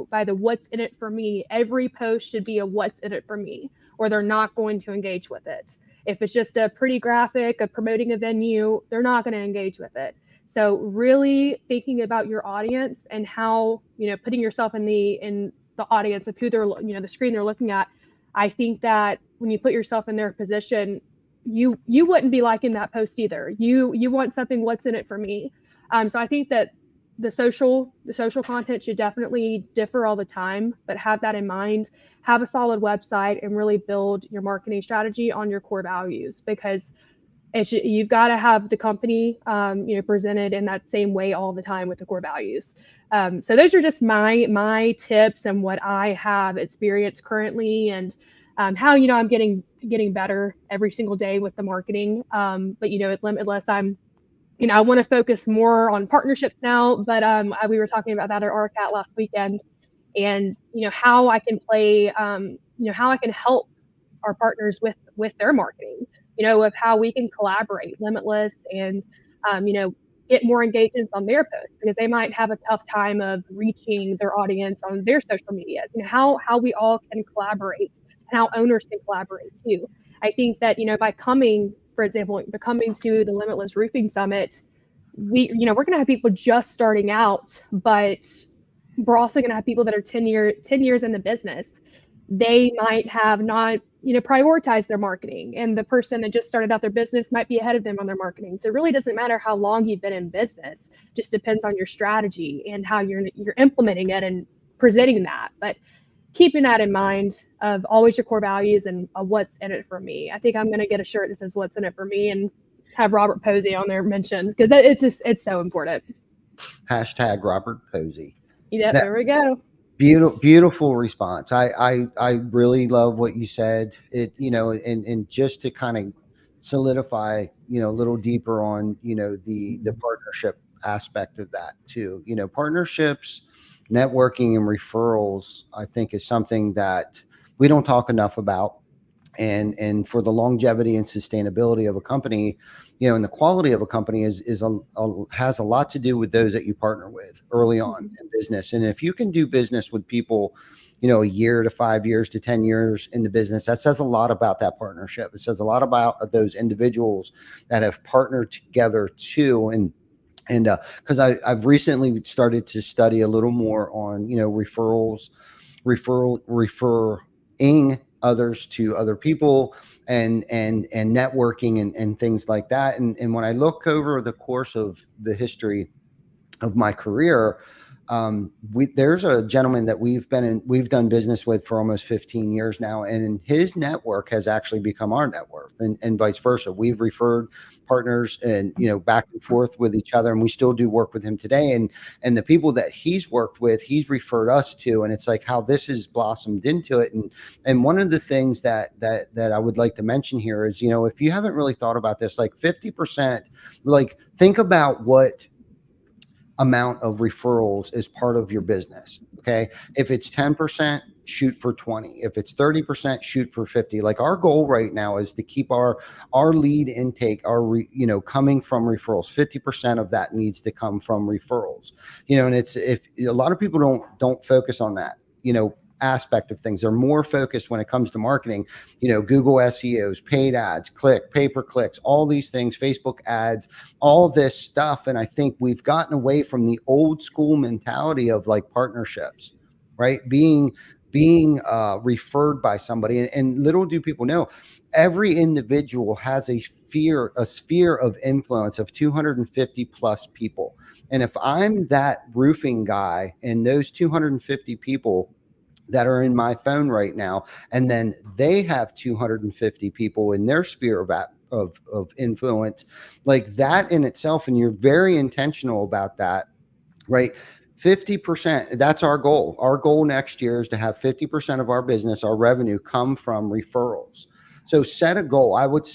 S4: by the what's in it for me, every post should be a what's in it for me, or they're not going to engage with it. If it's just a pretty graphic of promoting a venue, they're not going to engage with it. So really thinking about your audience and how, putting yourself in the audience of who they're, the screen they're looking at. I think that when you put yourself in their position, you wouldn't be liking that post either. You want something, what's in it for me. So I think that the social content should definitely differ all the time, but have that in mind. Have a solid website and really build your marketing strategy on your core values, because you've got to have the company, presented in that same way all the time with the core values. So those are just my tips and what I have experienced currently, and how, I'm getting better every single day with the marketing. But at Limitless, I want to focus more on partnerships now, but we were talking about that at RCAT last weekend, and how I can play, how I can help our partners with their marketing, of how we can collaborate Limitless and get more engagements on their posts, because they might have a tough time of reaching their audience on their social media. How we all can collaborate, and how owners can collaborate too. I think that by coming to the Limitless Roofing Summit, we're going to have people just starting out, but we're also going to have people that are 10 years in the business. They might have not, prioritized their marketing, and the person that just started out their business might be ahead of them on their marketing. So it really doesn't matter how long you've been in business, just depends on your strategy and how you're implementing it and presenting that. But keeping that in mind of always your core values and what's in it for me. I think I'm going to get a shirt that says what's in it for me and have Robert Posey on there mentioned, because it's so important.
S1: Hashtag Robert Posey.
S4: Yeah, there we go.
S1: Beautiful response. I really love what you said. It, and just to kind of solidify, a little deeper on, the partnership aspect of that too. Partnerships, networking, and referrals, I think, is something that we don't talk enough about. And for the longevity and sustainability of a company, and the quality of a company has a lot to do with those that you partner with early on in business. And if you can do business with people, a year to 5 years to 10 years in the business, that says a lot about that partnership. It says a lot about those individuals that have partnered together too. And because I've recently started to study a little more on, referring others to other people and networking and things like that. And when I look over the course of the history of my career, there's a gentleman that we've done business with for almost 15 years now, and his network has actually become our network, and vice versa. We've referred partners and back and forth with each other, and we still do work with him today. And the people that he's worked with, he's referred us to, and it's like how this has blossomed into it. And one of the things that I would like to mention here is, if you haven't really thought about this, like 50%, like think about what amount of referrals is part of your business. Okay. If it's 10%, shoot for 20. If it's 30%, shoot for 50. Like our goal right now is to keep our lead intake, coming from referrals. 50% of that needs to come from referrals, and it's, if a lot of people don't focus on that, aspect of things. They're more focused when it comes to marketing, Google SEOs, paid ads, pay-per-clicks, all these things, Facebook ads, all this stuff. And I think we've gotten away from the old school mentality of like partnerships, right? Being referred by somebody. And little do people know, every individual has a sphere of influence of 250 plus people. And if I'm that roofing guy and those 250 people that are in my phone right now, and then they have 250 people in their sphere of influence, like that in itself, and you're very intentional about that, right? 50%, that's our goal. Our goal next year is to have 50% of our business, our revenue, come from referrals. So set a goal. I would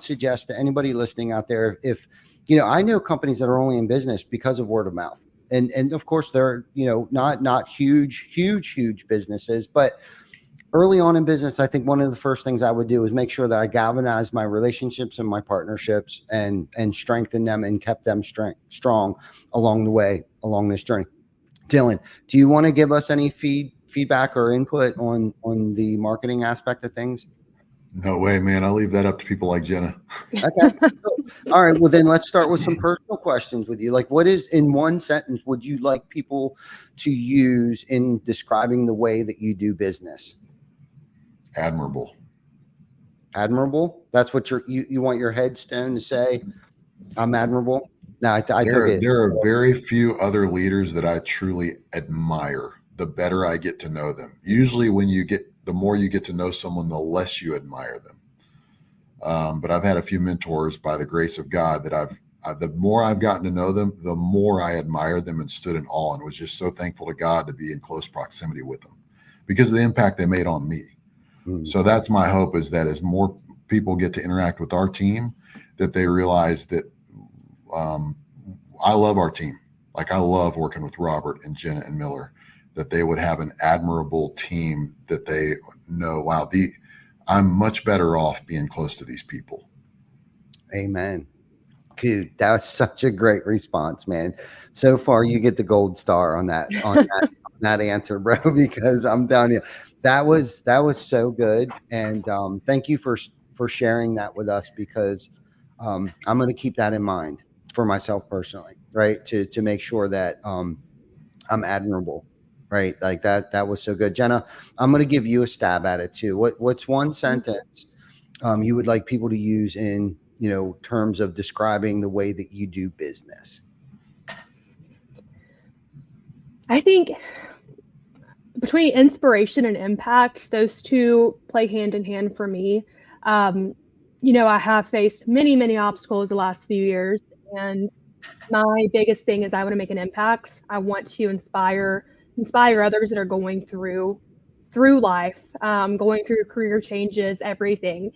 S1: suggest to anybody listening out there, if I know companies that are only in business because of word of mouth. And of course they're, not huge businesses, but early on in business, I think one of the first things I would do is make sure that I galvanized my relationships and my partnerships and strengthened them and kept them strong along the way, along this journey. Dylan, do you want to give us any feedback or input on the marketing aspect of things?
S5: No way, man. I'll leave that up to people like Jenna.
S1: Okay. All right. Well, then let's start with some personal questions with you. Like, what is, in one sentence, would you like people to use in describing the way that you do business?
S5: Admirable.
S1: Admirable? That's what you want your headstone to say? I'm admirable? No, I took it.
S5: There are very few other leaders that I truly admire, the better I get to know them. Usually the more you get to know someone, the less you admire them. But I've had a few mentors, by the grace of God, that the more I've gotten to know them, the more I admired them and stood in awe and was just so thankful to God to be in close proximity with them because of the impact they made on me. So that's my hope, is that as more people get to interact with our team, that they realize that I love our team. Like, I love working with Robert and Jenna and Miller, that they would have an admirable team that they know, wow, I'm much better off being close to these people.
S1: Amen. Dude, that was such a great response, man. So far, you get the gold star on that that answer, bro, because I'm telling you, that was so good. And thank you for sharing that with us, because I'm going to keep that in mind for myself personally, right? To make sure that I'm admirable, right? Like that was so good. Jenna, I'm going to give you a stab at it too. What's one sentence you would like people to use in, terms of describing the way that you do business? I
S4: think between inspiration and impact, those two play hand in hand for me. I have faced many obstacles the last few years, and my biggest thing is I want to make an impact. I want to inspire others that are going through life, going through career changes, everything.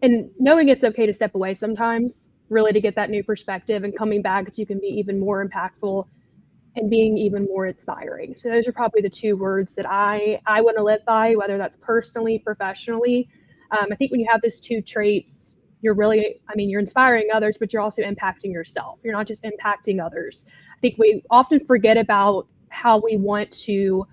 S4: And knowing it's okay to step away sometimes, really to get that new perspective, and coming back so you can be even more impactful and being even more inspiring. So those are probably the two words that I want to live by, whether that's personally, professionally. I think when you have those two traits, you're inspiring others, but you're also impacting yourself. You're not just impacting others. I think we often forget about how we want to,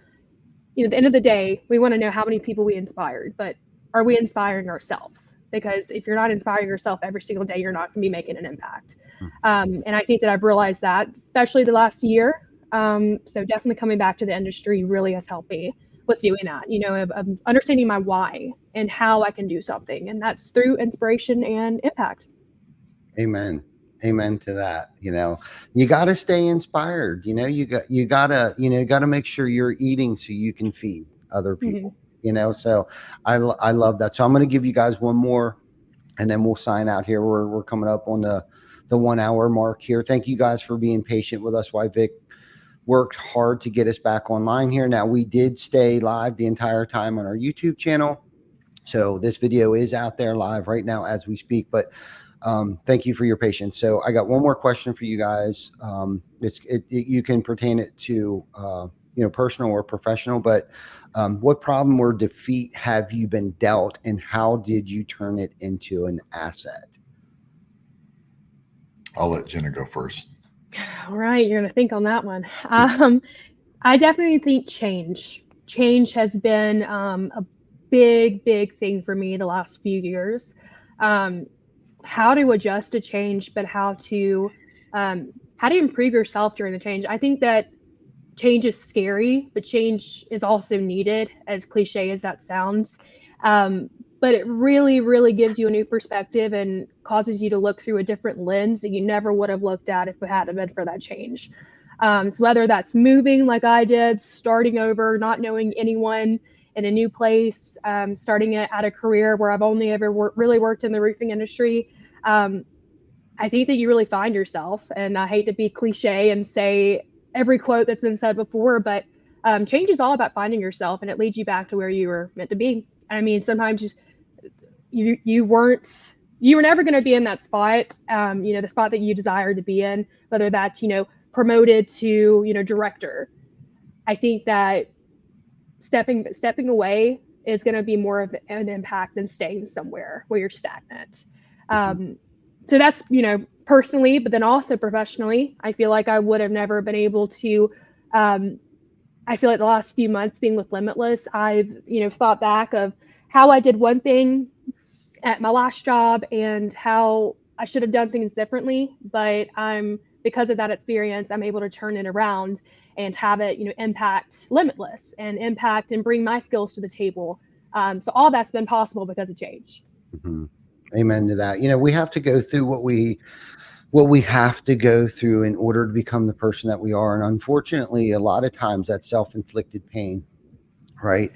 S4: at the end of the day, we want to know how many people we inspired, but are we inspiring ourselves? Because if you're not inspiring yourself every single day, you're not going to be making an impact. And I think that I've realized that, especially the last year. So definitely coming back to the industry really has helped me with doing that, of understanding my why and how I can do something. And that's through inspiration and impact. Amen.
S1: Amen to that. You got to stay inspired. You got to make sure you're eating so you can feed other people. So I love that. So I'm going to give you guys one more, and then we'll sign out here. We're coming up on the 1 hour mark here. Thank you guys for being patient with us while Vic worked hard to get us back online here. Now, we did stay live the entire time on our YouTube channel, so this video is out there live right now as we speak, but thank you for your patience. So I got one more question for you guys. You can pertain it to personal or professional, but what problem or defeat have you been dealt, and how did you turn it into an asset?
S5: I'll let Jenna go first.
S4: All right, you're going to think on that one. I definitely think change change has been a big thing for me the last few years. How to adjust to change, but how to improve yourself during the change. I think that change is scary, but change is also needed, as cliche as that sounds. But it really gives you a new perspective and causes you to look through a different lens that you never would have looked at if it hadn't been for that change. So whether that's moving like I did, starting over, not knowing anyone in a new place, starting at a career where I've only ever really worked in the roofing industry, I think that you really find yourself. And I hate to be cliche and say every quote that's been said before, but change is all about finding yourself, and it leads you back to where you were meant to be. I mean, sometimes you were never going to be in that spot, the spot that you desire to be in, whether that's, promoted to, director. I think that stepping away is going to be more of an impact than staying somewhere where you're stagnant. So that's, personally, but then also professionally, I feel like I would have never been able to, I feel like the last few months being with Limitless, I've, thought back of how I did one thing at my last job and how I should have done things differently, but because of that experience, I'm able to turn it around and have it, impact Limitless and impact and bring my skills to the table. So all that's been possible because of change.
S1: Mm-hmm. Amen to that. We have to go through what we have to go through in order to become the person that we are. And unfortunately, a lot of times that's self-inflicted pain, right?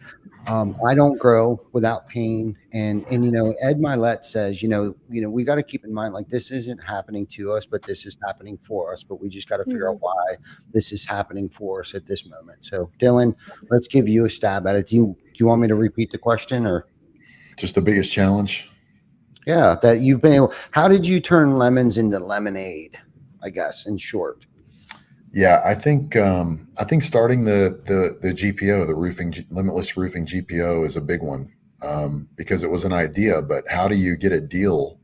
S1: I don't grow without pain. And Ed Milet says, we got to keep in mind, like, this isn't happening to us, but this is happening for us. But we just got to figure out why this is happening for us at this moment. So Dylan, let's give you a stab at it. Do you want me to repeat the question, or
S5: just the biggest challenge?
S1: Yeah, that you've been able. How did you turn lemons into lemonade? I guess, in short.
S5: Yeah, I think starting the GPO, the Limitless Roofing GPO, is a big one, because it was an idea. But how do you get a deal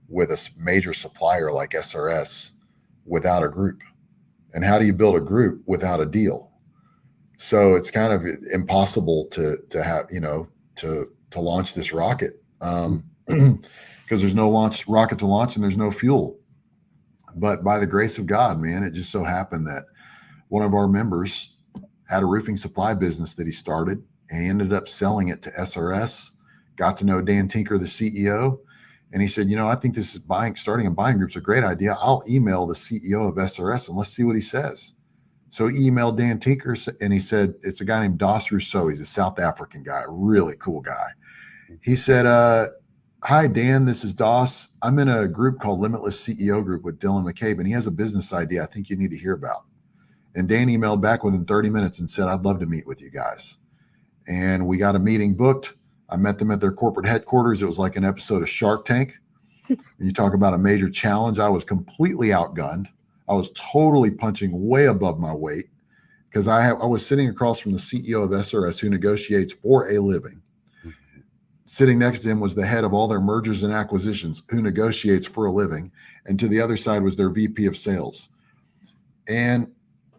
S5: with a major supplier like SRS without a group? And how do you build a group without a deal? So it's kind of impossible to have to launch this rocket. Because there's no rocket to launch and there's no fuel. But by the grace of God, man, it just so happened that one of our members had a roofing supply business that he started, and he ended up selling it to SRS, got to know Dan Tinker, the CEO, and he said, I think this is starting a buying group's a great idea. I'll email the CEO of SRS and let's see what he says. So he emailed Dan Tinker, and he said, it's a guy named Dos Rousseau. He's a South African guy, a really cool guy. He said, hi, Dan, this is Dos. I'm in a group called Limitless CEO Group with Dylan McCabe, and he has a business idea I think you need to hear about. And Dan emailed back within 30 minutes and said, I'd love to meet with you guys. And we got a meeting booked. I met them at their corporate headquarters. It was like an episode of Shark Tank. When you talk about a major challenge, I was completely outgunned. I was totally punching way above my weight because I was sitting across from the CEO of SRS, who negotiates for a living. Sitting next to him was the head of all their mergers and acquisitions, who negotiates for a living. And to the other side was their VP of sales. And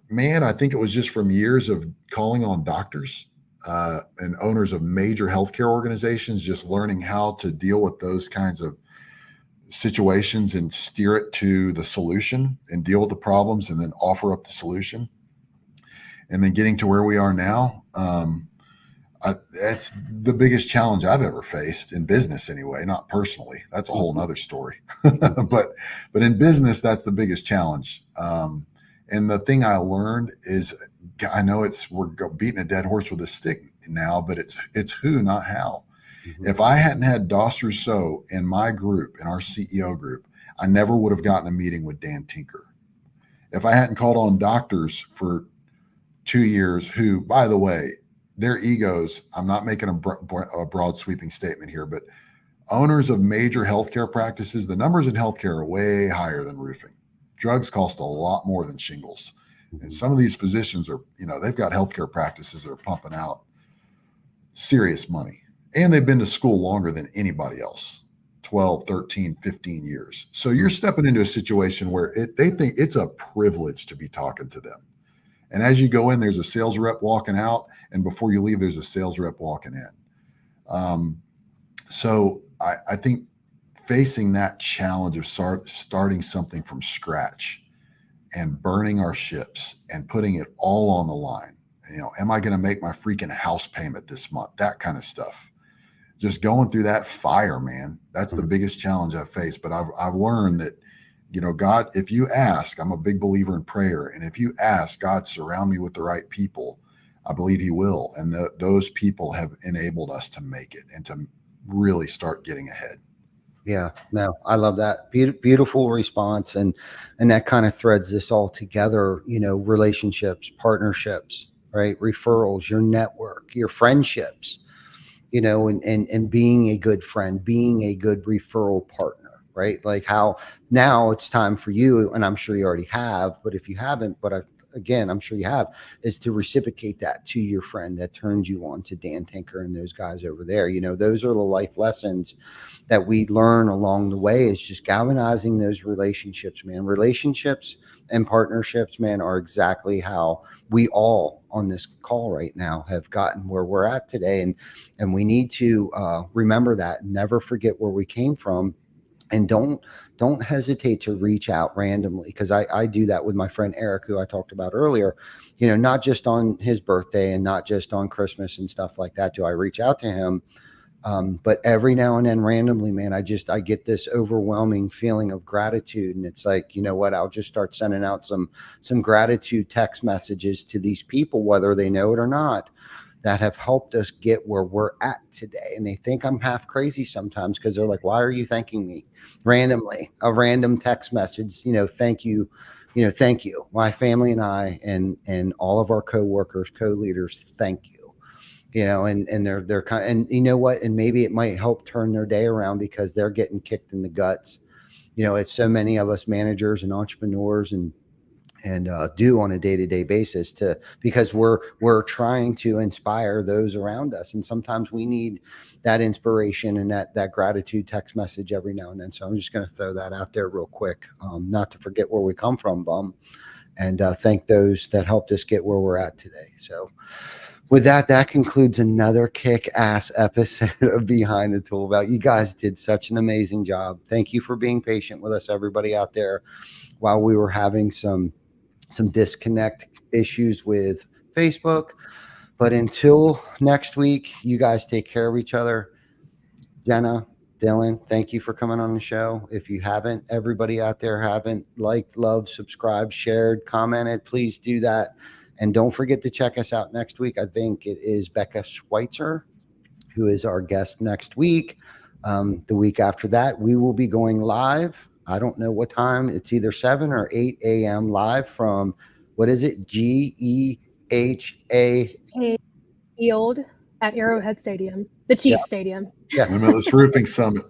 S5: man, I think it was just from years of calling on doctors and owners of major healthcare organizations, just learning how to deal with those kinds of situations and steer it to the solution and deal with the problems and then offer up the solution. And then getting to where we are now, that's the biggest challenge I've ever faced in business anyway, not personally. That's a whole nother story. but in business, that's the biggest challenge. And the thing I learned is, I know we're beating a dead horse with a stick now, but it's who, not how. Mm-hmm. If I hadn't had Dos Rousseau in my group, in our CEO group, I never would have gotten a meeting with Dan Tinker. If I hadn't called on doctors for 2 years, who, by the way, their egos, I'm not making a broad sweeping statement here, but owners of major healthcare practices, the numbers in healthcare are way higher than roofing. Drugs cost a lot more than shingles. And some of these physicians are, they've got healthcare practices that are pumping out serious money. And they've been to school longer than anybody else, 12, 13, 15 years. So you're stepping into a situation where they think it's a privilege to be talking to them. And as you go in, there's a sales rep walking out, and before you leave, there's a sales rep walking in. So I think facing that challenge of starting something from scratch and burning our ships and putting it all on the line. You know, am I going to make my freaking house payment this month? That kind of stuff. Just going through that fire, man. That's the biggest challenge I've faced. But I've learned that, you know, God, if you ask, I'm a big believer in prayer. And if you ask God, surround me with the right people, I believe he will. And those people have enabled us to make it and to really start getting ahead.
S1: Yeah, no, I love that. Beautiful response. And that kind of threads this all together, you know, relationships, partnerships, right? Referrals, your network, your friendships, you know, and being a good friend, being a good referral partner, right? Like how now it's time for you, and I'm sure you already have, but if you haven't, again, I'm sure you have, is to reciprocate that to your friend that turns you on to Dan Tinker and those guys over there. You know, those are the life lessons that we learn along the way, is just galvanizing those relationships, man. Relationships and partnerships, man, are exactly how we all on this call right now have gotten where we're at today. And we need to remember that, never forget where we came from. And don't hesitate to reach out randomly, because I do that with my friend Eric, who I talked about earlier. You know, not just on his birthday and not just on Christmas and stuff like that do I reach out to him, but every now and then randomly, man. I get this overwhelming feeling of gratitude, and it's like, you know what? I'll just start sending out some gratitude text messages to these people, whether they know it or not, that have helped us get where we're at today. And they think I'm half crazy sometimes, because they're like, why are you thanking me randomly? A random text message, you know, thank you, thank you. My family and I and all of our coworkers, co-leaders, thank you. You know, and they're kind of, and you know what? And maybe it might help turn their day around, because they're getting kicked in the guts. You know, it's so many of us managers and entrepreneurs and do on a day-to-day basis, because we're trying to inspire those around us, and sometimes we need that inspiration and that gratitude text message every now and then. So I'm just going to throw that out there real quick, not to forget where we come from, and thank those that helped us get where we're at today. So with that concludes another kick-ass episode of Behind the ToolBelt. You guys did such an amazing job. Thank you for being patient with us, everybody out there, while we were having some disconnect issues with Facebook. But until next week, you guys take care of each other. Jenna, Dylan, thank you for coming on the show. If you haven't, everybody out there haven't liked, loved, subscribed, shared, commented, please do that. And don't forget to check us out next week. I think it is Becca Schweitzer who is our guest next week. The week after that, we will be going live. I don't know what time. It's either 7 or 8 a.m. live from, what is it? GEHA
S4: Field at Arrowhead Stadium, the Chiefs Stadium.
S1: Yeah.
S5: Limitless Roofing Summit.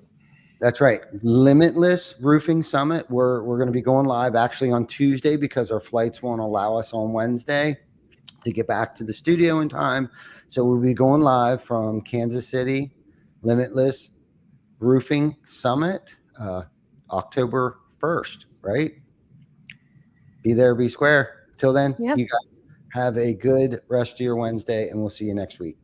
S1: That's right. Limitless Roofing Summit. We're going to be going live actually on Tuesday, because our flights won't allow us on Wednesday to get back to the studio in time. So we'll be going live from Kansas City, Limitless Roofing Summit, October 1st, right? Be there, be square. Till then,
S4: Yep.
S1: You guys have a good rest of your Wednesday, and we'll see you next week.